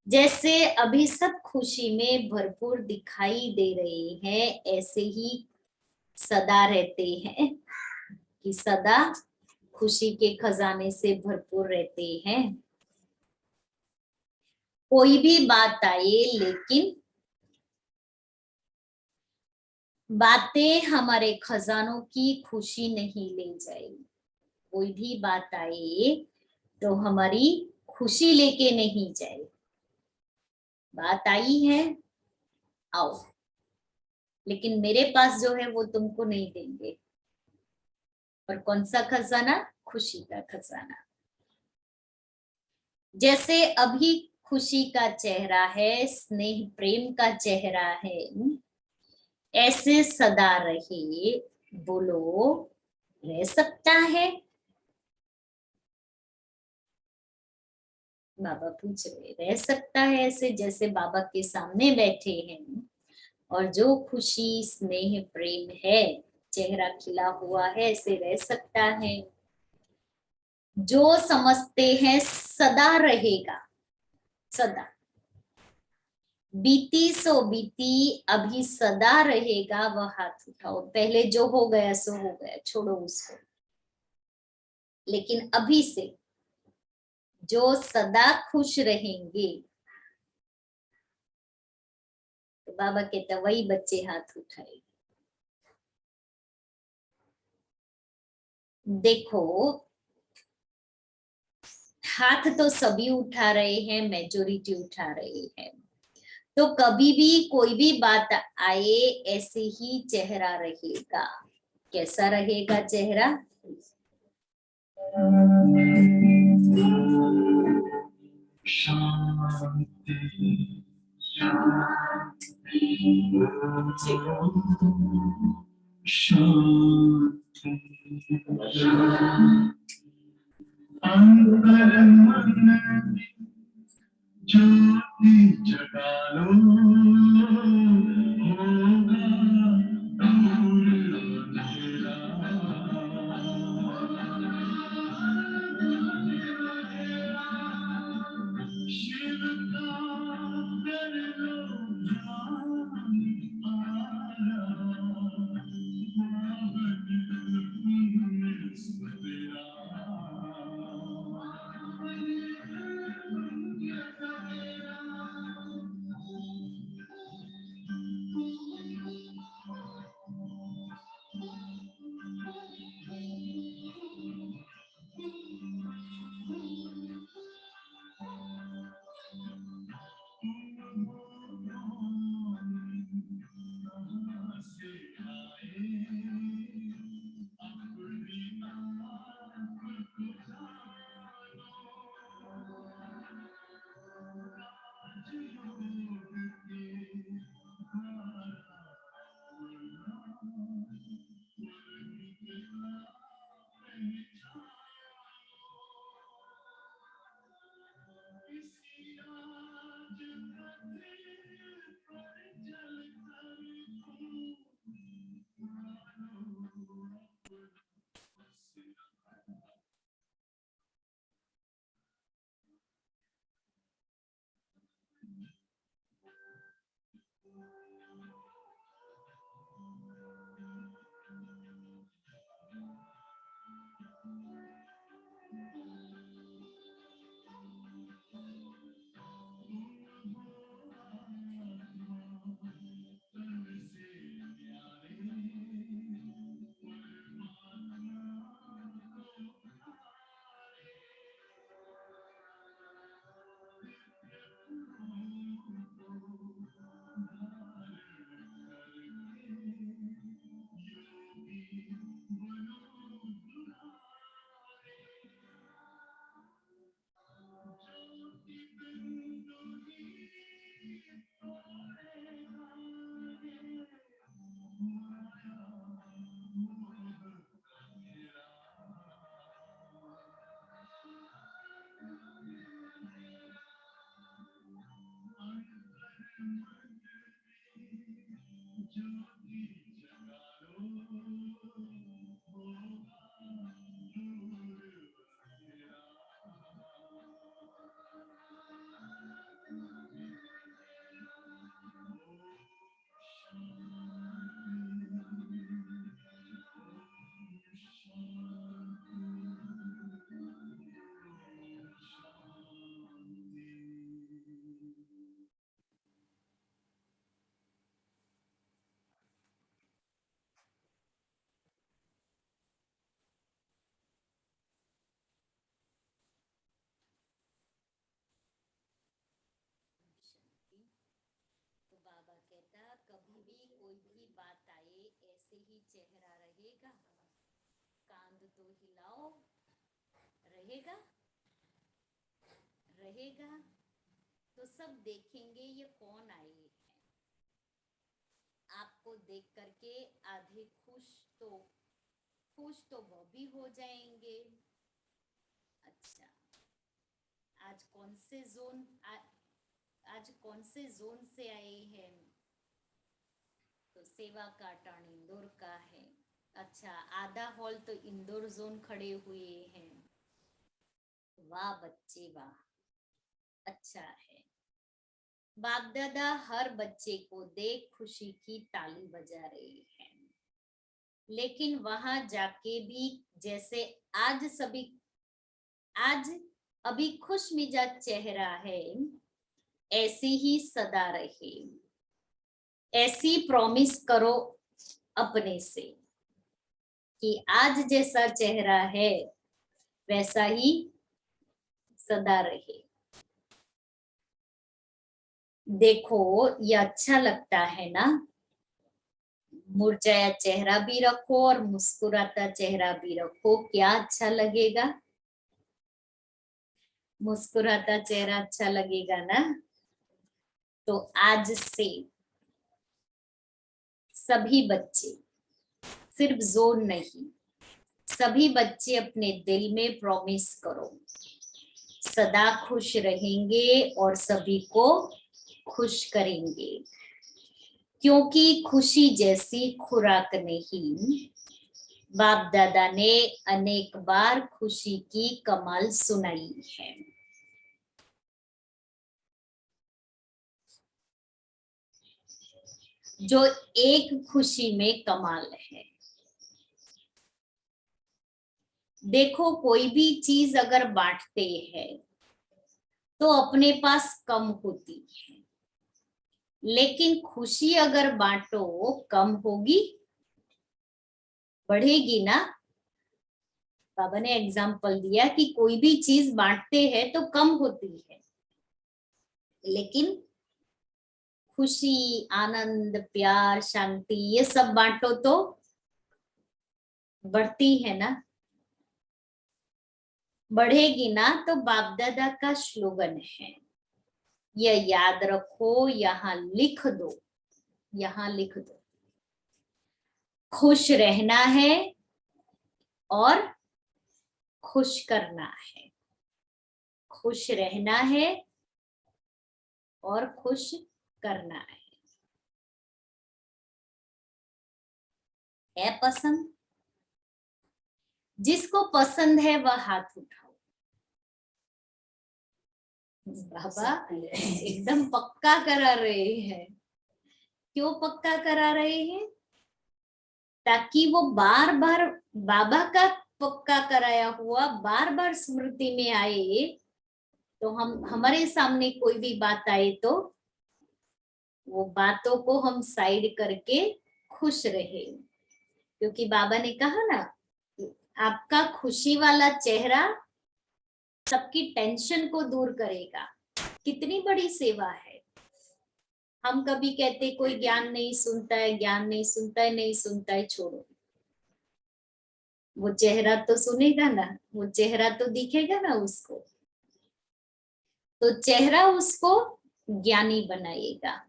जैसे अभी सब खुशी में भरपूर दिखाई दे रहे हैं, ऐसे ही सदा रहते हैं कि सदा खुशी के खजाने से भरपूर रहते हैं। कोई भी बात आए, लेकिन बातें हमारे खजानों की खुशी नहीं ले जाएगी। कोई भी बात आए तो हमारी खुशी लेके नहीं जाए। बात आई है, आओ, लेकिन मेरे पास जो है वो तुमको नहीं देंगे। पर कौन सा खजाना? खुशी का खजाना। जैसे अभी खुशी का चेहरा है, स्नेह प्रेम का चेहरा है, ऐसे सदा रहे। बोलो रह सकता है? बाबा पूछ रहे, रह सकता है ऐसे? जैसे बाबा के सामने बैठे हैं और जो खुशी स्नेह प्रेम है, चेहरा खिला हुआ है, ऐसे रह सकता है। जो समझते हैं सदा रहेगा, सदा। बीती सो बीती, अभी सदा रहेगा, वह हाथ उठाओ। पहले जो हो गया सो हो गया, छोड़ो उसको। लेकिन अभी से जो सदा खुश रहेंगे, तो बाबा कहते वही बच्चे हाथ उठाए। देखो, हाथ तो सभी उठा रहे हैं, मेजोरिटी उठा रहे हैं। तो कभी भी कोई भी बात आए, ऐसे ही चेहरा रहेगा। कैसा रहेगा चेहरा? शांति शांति अंतर मन में ज्योति जगा लो, होगा दूर अंधेरा। शिव का कर लो ध्यान, आया पावन सवेरा। से आए अपनी नाम पुकारो, राजयोग के इसी राज गति पर चल कर तुम मानो ज्योति जगा लो, होगा दूर अंधेरा। तो बाबा कहता कभी भी कोई भी बात आए, ऐसे ही चेहरा रहेगा। कांध तो हिलाओ, रहेगा, रहेगा। तो सब देखेंगे ये कौन आए हैं। आपको देख करके आधे खुश तो वो भी हो जाएंगे। अच्छा, आज कौन से जोन आज कौन से जोन से आए हैं? तो सेवा का टर्न इंदौर का है। अच्छा, आधा हॉल तो इंदौर जोन खड़े हुए हैं। वाह बच्चे वाह, अच्छा है। बाप दादा हर बच्चे को देख खुशी की ताली बजा रहे हैं, लेकिन वहां जाके भी जैसे आज अभी खुश मिजाज चेहरा है, ऐसे ही सदा रहे। ऐसी प्रॉमिस करो अपने से कि आज जैसा चेहरा है वैसा ही सदा रहे। देखो ये अच्छा लगता है ना, मुरझाया चेहरा भी रखो और मुस्कुराता चेहरा भी रखो, क्या अच्छा लगेगा? मुस्कुराता चेहरा अच्छा लगेगा ना। तो आज से सभी बच्चे, सिर्फ जोन नहीं, सभी बच्चे अपने दिल में प्रॉमिस करो, सदा खुश रहेंगे और सभी को खुश करेंगे, क्योंकि खुशी जैसी खुराक नहीं। बाप दादा ने अनेक बार खुशी की कमाल सुनाई है। जो एक खुशी में कमाल है। देखो कोई भी चीज अगर बांटते हैं तो अपने पास कम होती है, लेकिन खुशी अगर बांटो कम होगी, बढ़ेगी ना। बाबा ने एग्जाम्पल दिया कि कोई भी चीज बांटते हैं तो कम होती है, लेकिन खुशी, आनंद, प्यार, शांति ये सब बांटो तो बढ़ती है ना, बढ़ेगी ना। तो बाप दादा का स्लोगन है, ये याद रखो, यहाँ लिख दो, यहाँ लिख दो। खुश रहना है और खुश करना है, खुश रहना है और खुश करना है पसंद? जिसको पसंद है वह हाथ उठाओ। बाबा एकदम पक्का करा रहे हैं। क्यों पक्का करा रहे हैं? ताकि वो बार बार बाबा का पक्का कराया हुआ बार बार स्मृति में आए, तो हम हमारे सामने कोई भी बात आए तो वो बातों को हम साइड करके खुश रहे। क्योंकि बाबा ने कहा ना, आपका खुशी वाला चेहरा सबकी टेंशन को दूर करेगा। कितनी बड़ी सेवा है। हम कभी कहते कोई ज्ञान नहीं सुनता है, ज्ञान नहीं सुनता है, नहीं सुनता है, छोड़ो। वो चेहरा तो सुनेगा ना, वो चेहरा तो दिखेगा ना उसको, तो चेहरा उसको ज्ञानी बनाएगा।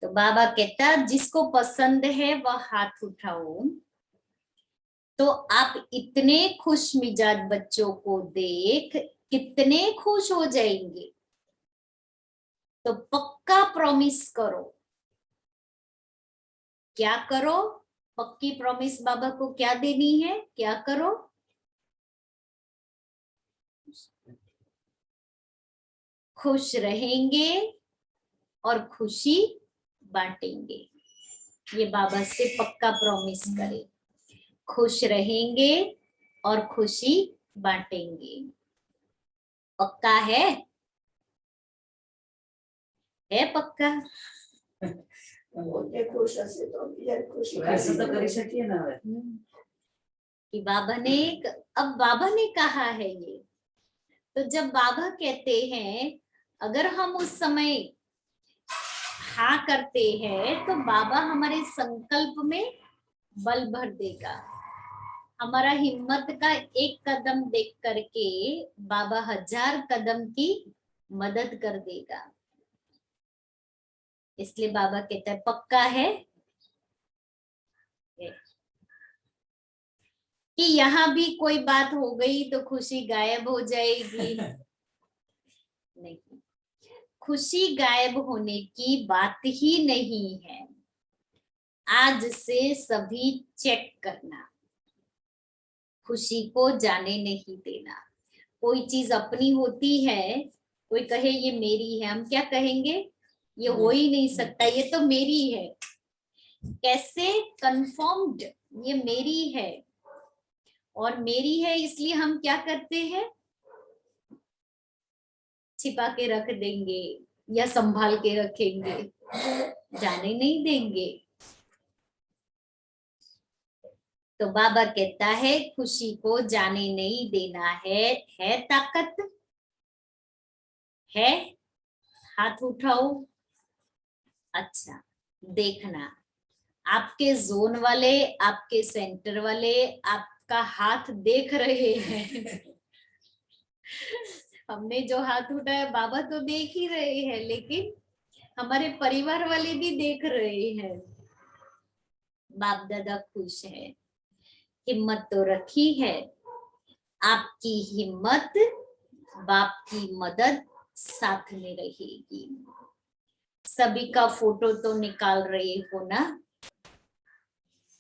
तो बाबा कहता जिसको पसंद है वह हाथ उठाओ। तो आप इतने खुश मिजाज बच्चों को देख कितने खुश हो जाएंगे। तो पक्का प्रॉमिस करो। क्या करो? पक्की प्रॉमिस बाबा को क्या देनी है? क्या करो? खुश रहेंगे और खुशी बांटेंगे। ये बाबा से पक्का प्रॉमिस करे, खुश रहेंगे और खुशी बांटेंगे। पक्का है पक्का? खुश हसे तो बिचार खुश ऐसा तो करी શકીએ ना હવે कि बाबा ने अब बाबा ने कहा है ये, तो जब बाबा कहते हैं अगर हम उस समय हाँ करते हैं तो बाबा हमारे संकल्प में बल भर देगा। हमारा हिम्मत का एक कदम देख करके बाबा 1000 कदम की मदद कर देगा। इसलिए बाबा कहता है पक्का है कि यहाँ भी कोई बात हो गई तो खुशी गायब हो जाएगी। नहीं, खुशी गायब होने की बात ही नहीं है। आज से सभी चेक करना, खुशी को जाने नहीं देना। कोई चीज अपनी होती है, कोई कहे ये मेरी है, हम क्या कहेंगे, ये हो ही नहीं सकता, ये तो मेरी है। कैसे कंफर्म्ड ये मेरी है, और मेरी है इसलिए हम क्या करते हैं, छिपा के रख देंगे या संभाल के रखेंगे, जाने नहीं देंगे। तो बाबा कहता है खुशी को जाने नहीं देना है ताकत है, हाथ उठाओ। अच्छा, देखना आपके जोन वाले, आपके सेंटर वाले आपका हाथ देख रहे हैं। हमने जो हाथ उठाया बाबा तो देख ही रहे हैं, लेकिन हमारे परिवार वाले भी देख रहे हैं। बाप दादा खुश है, हिम्मत तो रखी है। आपकी हिम्मत, बाप की मदद साथ में रहेगी। सभी का फोटो तो निकाल रहे हो ना,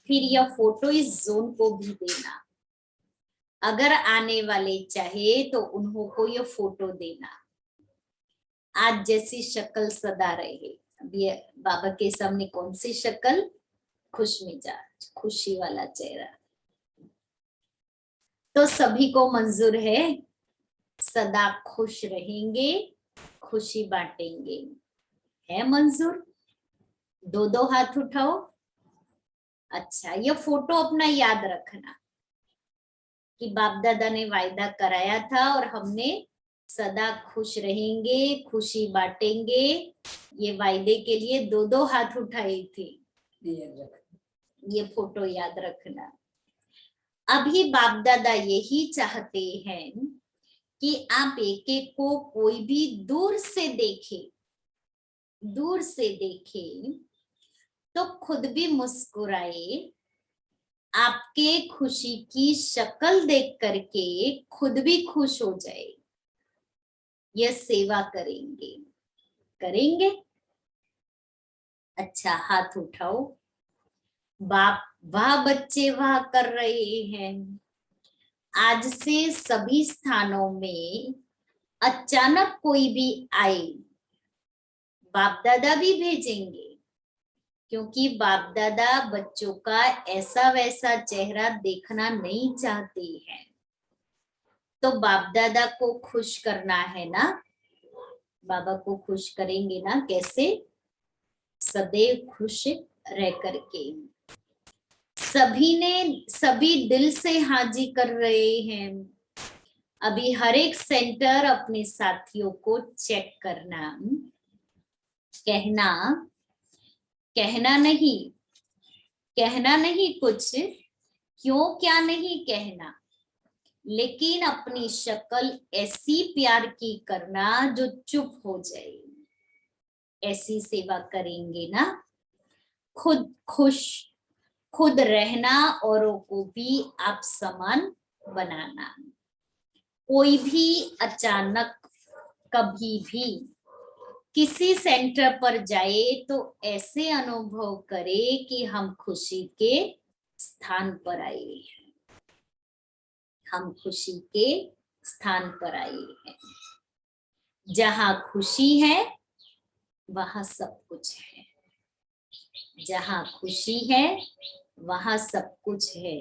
फिर यह फोटो इस जोन को भी देना। अगर आने वाले चाहे तो उन्हों को यह फोटो देना। आज जैसी शक्ल सदा रहे। अभी बाबा के सामने कौन सी शक्ल, खुश मिजाज, खुशी वाला चेहरा। तो सभी को मंजूर है, सदा खुश रहेंगे, खुशी बांटेंगे, है मंजूर? दो दो हाथ उठाओ। अच्छा, ये फोटो अपना याद रखना कि बाप दादा ने वायदा कराया था और हमने सदा खुश रहेंगे, खुशी बांटेंगे, ये वायदे के लिए दो दो हाथ उठाए थे। ये फोटो याद रखना। अभी बाप दादा यही चाहते हैं कि आप एक एक को कोई भी दूर से देखे, दूर से देखे तो खुद भी मुस्कुराए। आपके खुशी की शक्ल देख करके खुद भी खुश हो जाए। यह सेवा करेंगे, करेंगे। अच्छा, हाथ उठाओ। बाप वाह, बच्चे वाह कर रहे हैं। आज से सभी स्थानों में अचानक कोई भी आए, बाप दादा भी भेजेंगे, क्योंकि बाप दादा बच्चों का ऐसा वैसा चेहरा देखना नहीं चाहते हैं। तो बाप दादा को खुश करना है ना, बाबा को खुश करेंगे ना, कैसे? सदैव खुश रह करके। सभी दिल से हाजी कर रहे हैं। अभी हर एक सेंटर अपने साथियों को चेक करना, कहना, कहना नहीं कुछ, क्यों क्या नहीं कहना, लेकिन अपनी शक्ल ऐसी प्यार की करना जो चुप हो जाए। ऐसी सेवा करेंगे ना, खुद खुश, खुद रहना, औरों को भी आप समान बनाना। कोई भी अचानक कभी भी किसी सेंटर पर जाए तो ऐसे अनुभव करे कि हम खुशी के स्थान पर आए हैं, हम खुशी के स्थान पर आए हैं। जहां खुशी है वहां सब कुछ है, जहां खुशी है वहां सब कुछ है।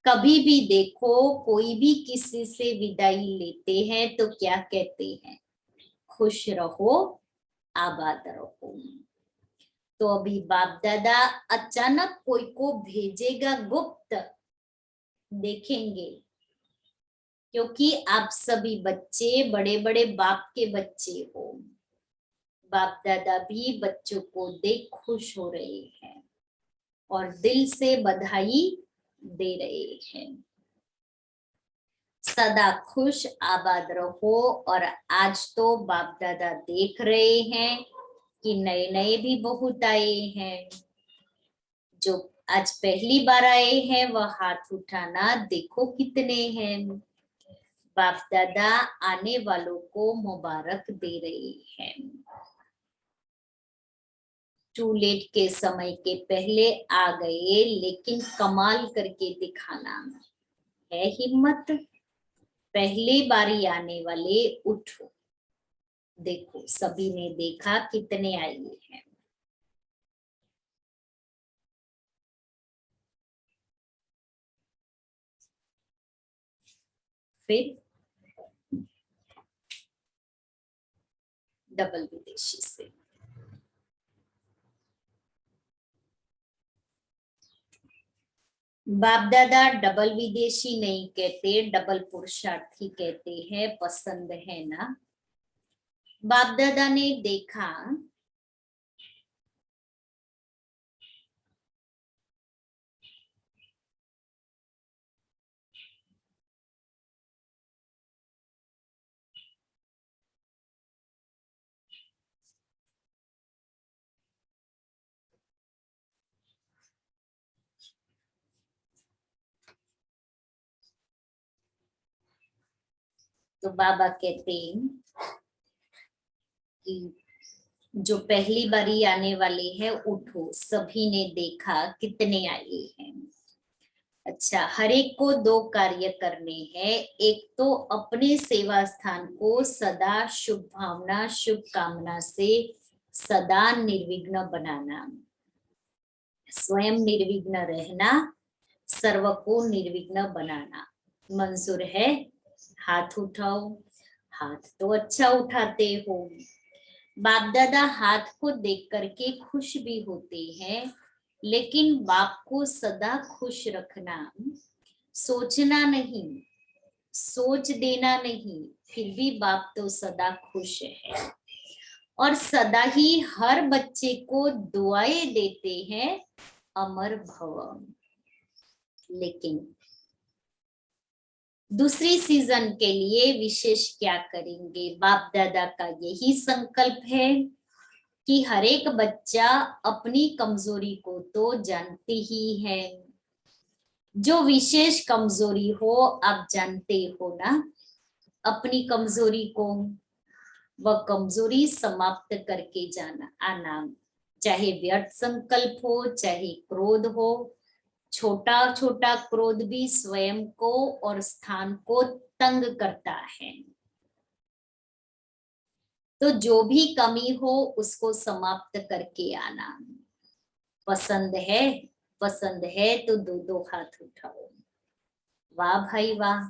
कभी भी देखो, कोई भी किसी से विदाई लेते हैं तो क्या कहते हैं? खुश रहो, आबाद रहो। तो अभी बाप दादा अचानक कोई को भेजेगा गुप्त, देखेंगे, क्योंकि आप सभी बच्चे बड़े बड़े बाप के बच्चे हो। बाप दादा भी बच्चों को देख खुश हो रहे हैं और दिल से बधाई दे रहे हैं। सदा खुश आबाद रहो। और आज तो बाप दादा देख रहे हैं कि नए नए भी बहुत आए हैं। जो आज पहली बार आए हैं वह हाथ उठाना, देखो कितने हैं। बाप दादा आने वालों को मुबारक दे रहे हैं। टू लेट के समय के पहले आ गए, लेकिन कमाल करके दिखाना है हिम्मत। पहली बारी आने वाले उठो। देखो सभी ने देखा कितने आए हैं। फिर डबल विदेशी से बाप दादा डबल विदेशी नहीं कहते, डबल पुरुषार्थी कहते हैं। पसंद है ना? बाप दादा ने देखा तो बाबा कहते हैं कि जो पहली बारी आने वाले हैं उठो। सभी ने देखा कितने आए हैं। अच्छा, हर एक को दो कार्य करने हैं। एक तो अपने सेवा स्थान को सदा शुभ भावना शुभ कामना से सदा निर्विघ्न बनाना, स्वयं निर्विघ्न रहना, सर्व को निर्विघ्न बनाना। मंजूर है? हाथ उठाओ। हाथ तो अच्छा उठाते हो। बाप दादा हाथ को देख करके खुश भी होते हैं, लेकिन बाप को सदा खुश रखना, सोचना नहीं, सोच देना नहीं, फिर भी बाप तो सदा खुश है और सदा ही हर बच्चे को दुआएं देते हैं, अमर भव। लेकिन दूसरी सीजन के लिए विशेष क्या करेंगे? बाप दादा का यही संकल्प है कि हर एक बच्चा अपनी कमजोरी को तो जानते ही है। जो विशेष कमजोरी हो, आप जानते हो ना अपनी कमजोरी को, वह कमजोरी समाप्त करके जाना आना। चाहे व्यर्थ संकल्प हो, चाहे क्रोध हो, छोटा छोटा क्रोध भी स्वयं को और स्थान को तंग करता है। तो जो भी कमी हो उसको समाप्त करके आना। पसंद है? पसंद है तो दो दो हाथ उठाओ। वाह भाई वाह।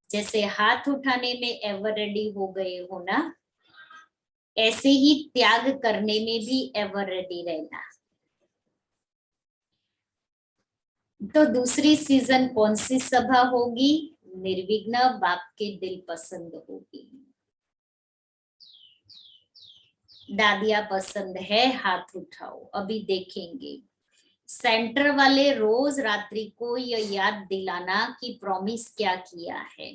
जैसे हाथ उठाने में एवर रेडी हो गए हो ना, ऐसे ही त्याग करने में भी एवर रेडी रहना। तो दूसरी सीजन कौन सी सभा होगी? निर्विघ्न बाप के दिल पसंद होगी। दादिया पसंद है? हाथ उठाओ। अभी देखेंगे। सेंटर वाले रोज रात्रि को यह याद दिलाना कि प्रॉमिस क्या किया है।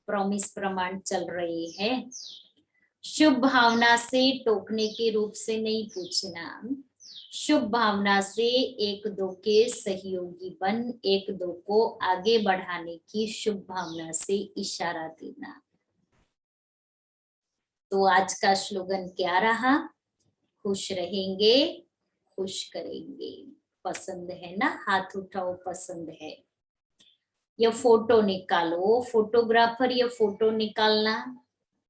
प्रॉमिस प्रमाण चल रहे हैं। शुभ भावना से टोकने के रूप से नहीं पूछना, शुभ भावना से एक दो के सहयोगी बन एक दो को आगे बढ़ाने की शुभ भावना से इशारा देना। तो आज का स्लोगन क्या रहा? खुश रहेंगे, खुश करेंगे। पसंद है ना? हाथ उठाओ। पसंद है? ये फोटो निकालो। फोटोग्राफर ये फोटो निकालना।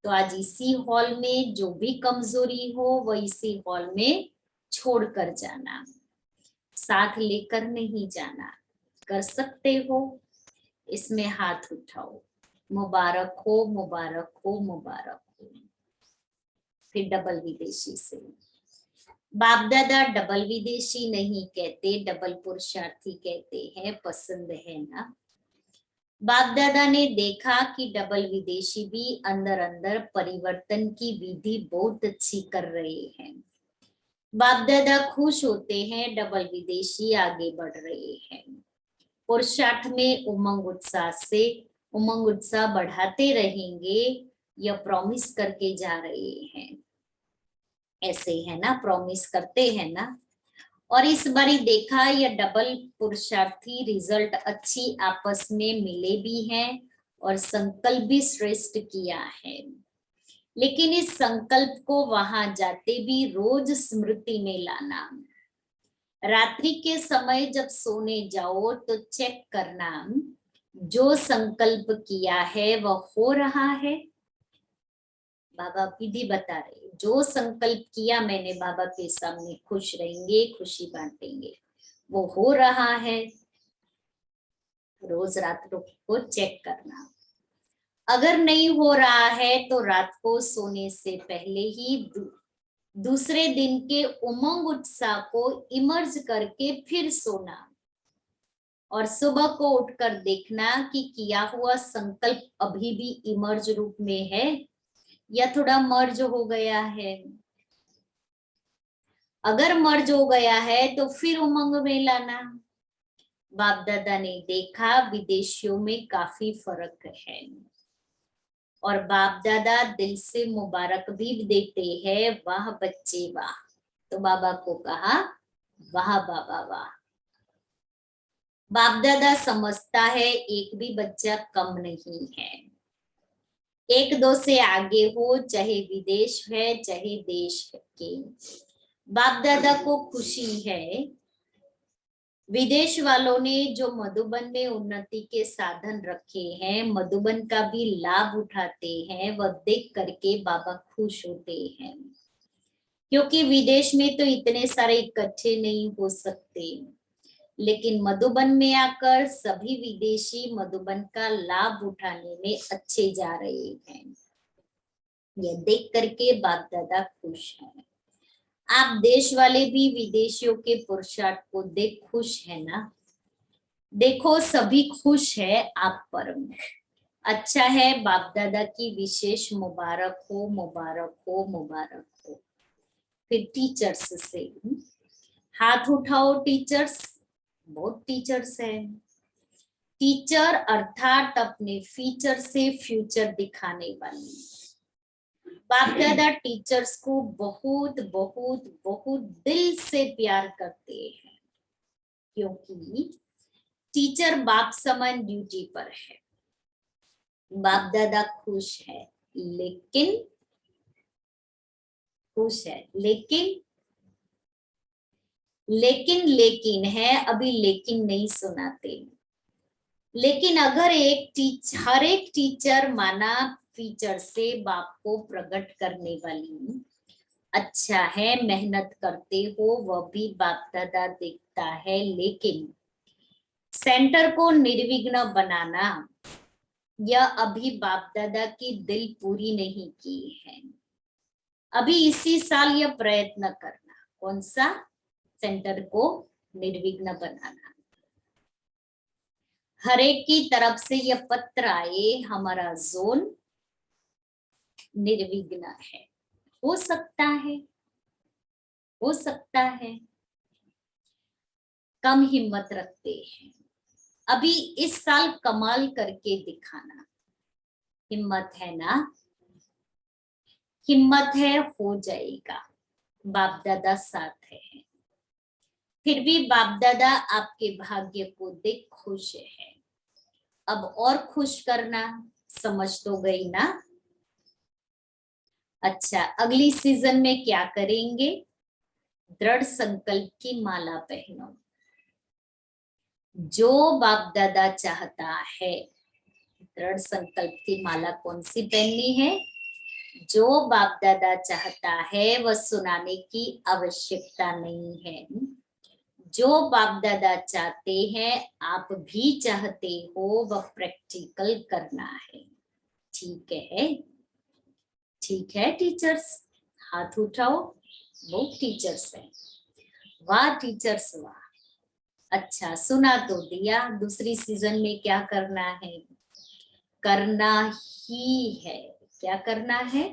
तो आज इसी हॉल में जो भी कमजोरी हो वह इसी हॉल में छोड़ कर जाना, साथ लेकर नहीं जाना। कर सकते हो? इसमें हाथ उठाओ। मुबारक हो, मुबारक हो, मुबारक हो। फिर डबल विदेशी से। बाप दादा डबल विदेशी नहीं कहते, डबल पुरुषार्थी कहते हैं। पसंद है ना? बाप दादा ने देखा कि डबल विदेशी भी अंदर अंदर परिवर्तन की विधि बहुत अच्छी कर रहे हैं। बाप दादा खुश होते हैं, डबल विदेशी आगे बढ़ रहे हैं। पुरुषार्थ में उमंग उत्साह से उमंग उत्साह बढ़ाते रहेंगे, यह प्रॉमिस करके जा रहे हैं। ऐसे है ना? प्रॉमिस करते हैं ना? और इस बारी देखा यह डबल पुरुषार्थी रिजल्ट अच्छी आपस में मिले भी हैं और संकल्प भी श्रेष्ठ किया है, लेकिन इस संकल्प को वहां जाते भी रोज स्मृति में लाना। रात्रि के समय जब सोने जाओ तो चेक करना जो संकल्प किया है वह हो रहा है। बाबा विधि बता रहे, जो संकल्प किया मैंने बाबा के सामने खुश रहेंगे, खुशी बांटेंगे, वो हो रहा है। रोज रात को चेक करना। अगर नहीं हो रहा है तो रात को सोने से पहले ही दूसरे दिन के उमंग उत्साह को इमर्ज करके फिर सोना और सुबह को उठकर देखना कि किया हुआ संकल्प अभी भी इमर्ज रूप में है या थोड़ा मर्ज हो गया है। अगर मर्ज हो गया है तो फिर उमंग में लाना। बाप दादा ने देखा विदेशियों में काफी फर्क है और बाप दादा दिल से मुबारक भी देते हैं, वाह बच्चे वाह। तो बाबा को कहा वाह बाबा वाह। बाप दादा समझता है एक भी बच्चा कम नहीं है, एक दो से आगे हो, चाहे विदेश है चाहे देश के। बाप दादा को खुशी है विदेश वालों ने जो मधुबन में उन्नति के साधन रखे हैं, मधुबन का भी लाभ उठाते हैं, वह देख करके बाबा खुश होते हैं, क्योंकि विदेश में तो इतने सारे इकट्ठे नहीं हो सकते, लेकिन मधुबन में आकर सभी विदेशी मधुबन का लाभ उठाने में अच्छे जा रहे हैं। यह देख करके बाप दादा खुश हैं। आप देश वाले भी विदेशियों के पुरुषार्थ को देख खुश है ना। देखो सभी खुश है आप पर। अच्छा है, बाप दादा की विशेष मुबारक हो, मुबारक हो, मुबारक हो। फिर टीचर्स से हाथ उठाओ। टीचर्स, बहुत टीचर्स है। टीचर अर्थात अपने फीचर से फ्यूचर दिखाने वाली। बाप दादा टीचर्स को बहुत बहुत बहुत दिल से प्यार करते हैं, क्योंकि टीचर बाप समान ड्यूटी पर है। बाप दादा खुश है, लेकिन खुश है लेकिन है, अभी लेकिन नहीं सुनाते। लेकिन अगर हर एक टीचर माना फीचर से बाप को प्रकट करने वाली, अच्छा है, मेहनत करते हो, वह भी बाप दादा देखता है, लेकिन सेंटर को निर्विघ्न बनाना यह अभी बाप दादा की दिल पूरी नहीं की है। अभी इसी साल यह प्रयत्न करना। कौन सा? सेंटर को निर्विघ्न बनाना। हर एक की तरफ से यह पत्र आए, हमारा जोन निर्विघ्न है। हो सकता है कम हिम्मत रखते हैं, अभी इस साल कमाल करके दिखाना। हिम्मत है ना? हिम्मत है, हो जाएगा। बाप दादा साथ है। फिर भी बाप दादा आपके भाग्य को देख खुश है। अब और खुश करना। समझ तो गई ना? अच्छा, अगली सीजन में क्या करेंगे? दृढ़ संकल्प की माला पहनो। जो बाप दादा चाहता है, दृढ़ संकल्प की माला कौन सी पहननी है? जो बाप दादा चाहता है वह सुनाने की आवश्यकता नहीं है। जो बाप दादा चाहते हैं, आप भी चाहते हो, वह प्रैक्टिकल करना है। ठीक है? ठीक है टीचर्स, हाथ उठाओ। वो टीचर्स है। वाह टीचर्स वाह। अच्छा, सुना तो दिया। दूसरी सीजन में क्या करना है? करना ही है। क्या करना है?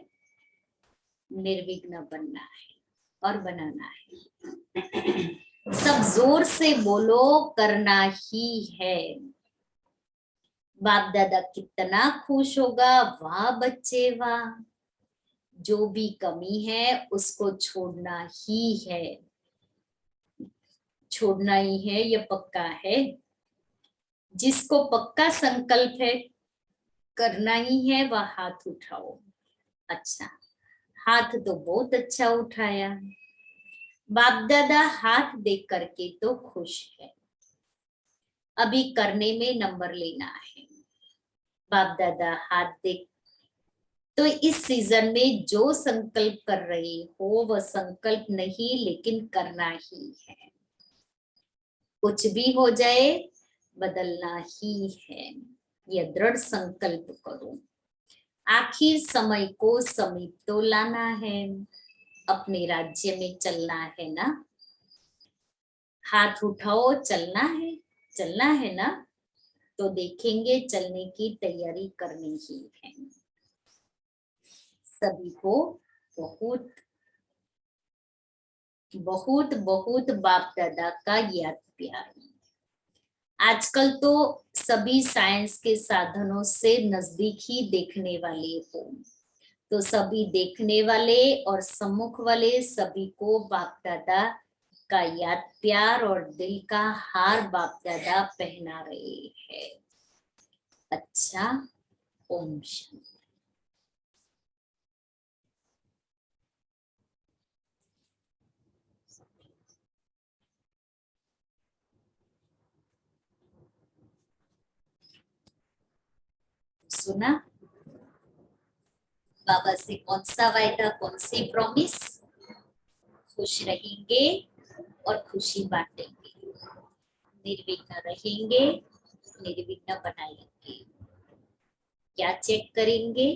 निर्विघ्न बनना है और बनाना है। सब जोर से बोलो, करना ही है। बाप दादा कितना खुश होगा। वाह बच्चे वाह। जो भी कमी है उसको छोड़ना ही है। छोड़ना ही है, ये पक्का है। जिसको पक्का संकल्प है करना ही है वह हाथ उठाओ। अच्छा, हाथ तो बहुत अच्छा उठाया। बाप दादा हाथ देख करके तो खुश है, अभी करने में नंबर लेना है। बाप दादा हाथ देख, तो इस सीजन में जो संकल्प कर रहे हो वह संकल्प नहीं लेकिन करना ही है। कुछ भी हो जाए बदलना ही है, यह दृढ़ संकल्प करो। आखिर समय को समीप तो लाना है, अपने राज्य में चलना है ना। हाथ उठाओ, चलना है ना, तो देखेंगे चलने की तैयारी करनी ही है। सभी को बहुत बहुत बहुत बाप दादा का याद प्यार। आजकल तो सभी साइंस के साधनों से नजदीक ही देखने वाले हो, तो सभी देखने वाले और सम्मुख वाले सभी को बाप दादा का याद प्यार और दिल का हार बाप दादा पहना रहे हैं। अच्छा, ओम शांति। सुना बाबा से कौन सा वायदा, कौन सी प्रॉमिस? खुश रहेंगे और खुशी बांटेंगे, निर्विघ्न रहेंगे, निर्विघ्न बनाएंगे। क्या चेक करेंगे?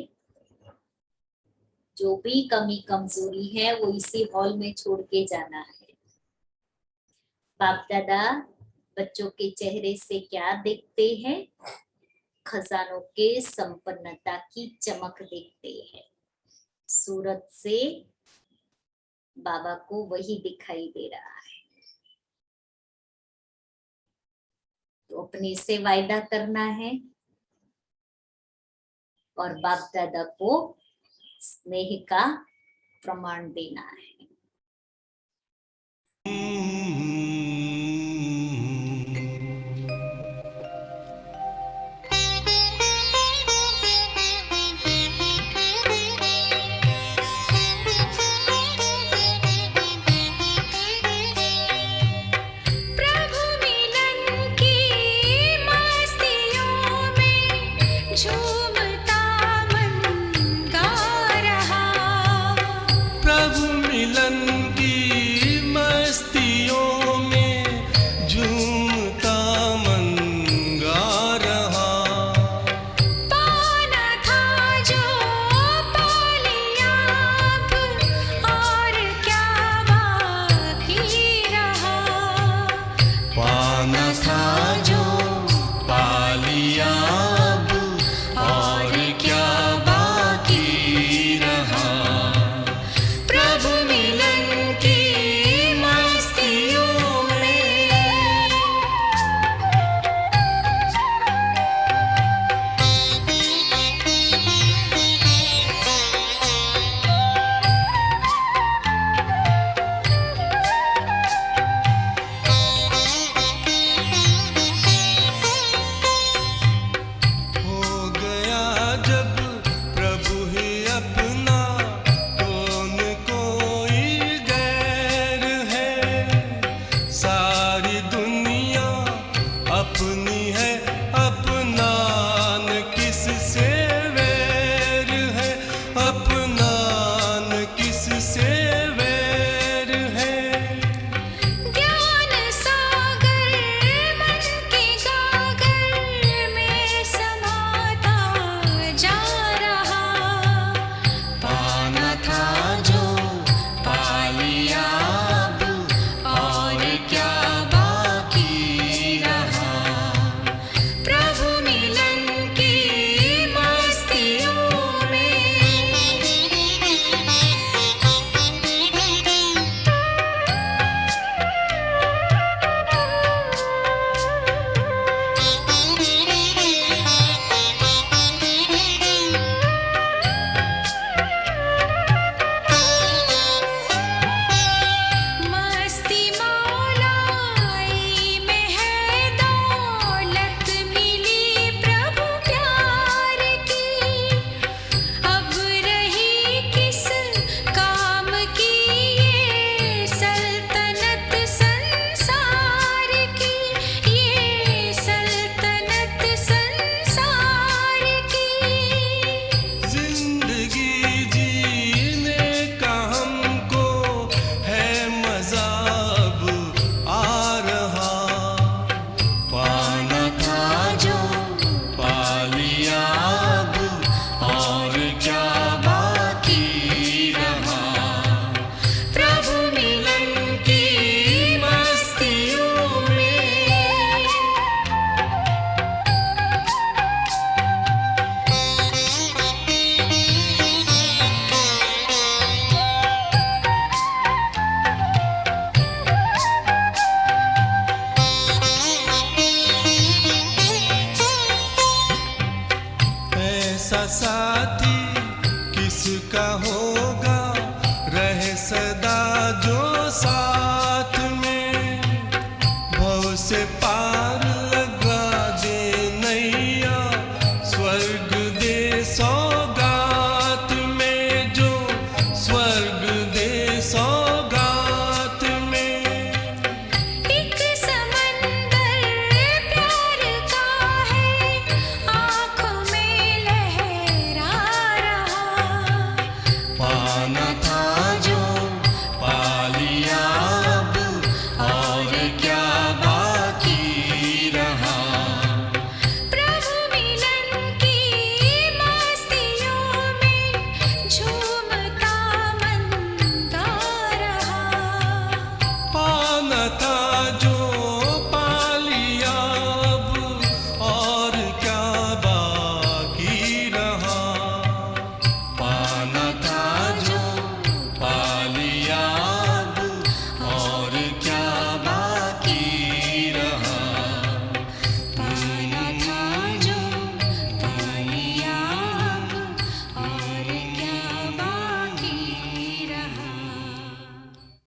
जो भी कमी कमजोरी है वो इसी हॉल में छोड़ के जाना है। बाप दादा बच्चों के चेहरे से क्या देखते हैं? खजानों के संपन्नता की चमक देखते हैं। सूरत से बाबा को वही दिखाई दे रहा है। तो अपने से वायदा करना है और बाप दादा को स्नेह का प्रमाण देना है। प्रभु मिलन की मस्तियों में झूमता मन गा रहा। प्रभु मिलन की मस्तियों में झूमता मन गा रहा। पाना था जो पा लिया अब, और क्या बाकी रहा। पाना था जो पा लिया अब, और क्या बाकी रहा। प्रभु मिलन की मस्तियों में। हो गया जब प्रभु ही अपना, कौन कोई गैर है। सारी दुनिया अपनी है, अपना न किससे वैर है, अपना न किससे वैर है। ज्ञान सागर मन के गागर में समाता जा रहा। पाना था जो पा लिया अब, और क्या बाकी रहा। से पार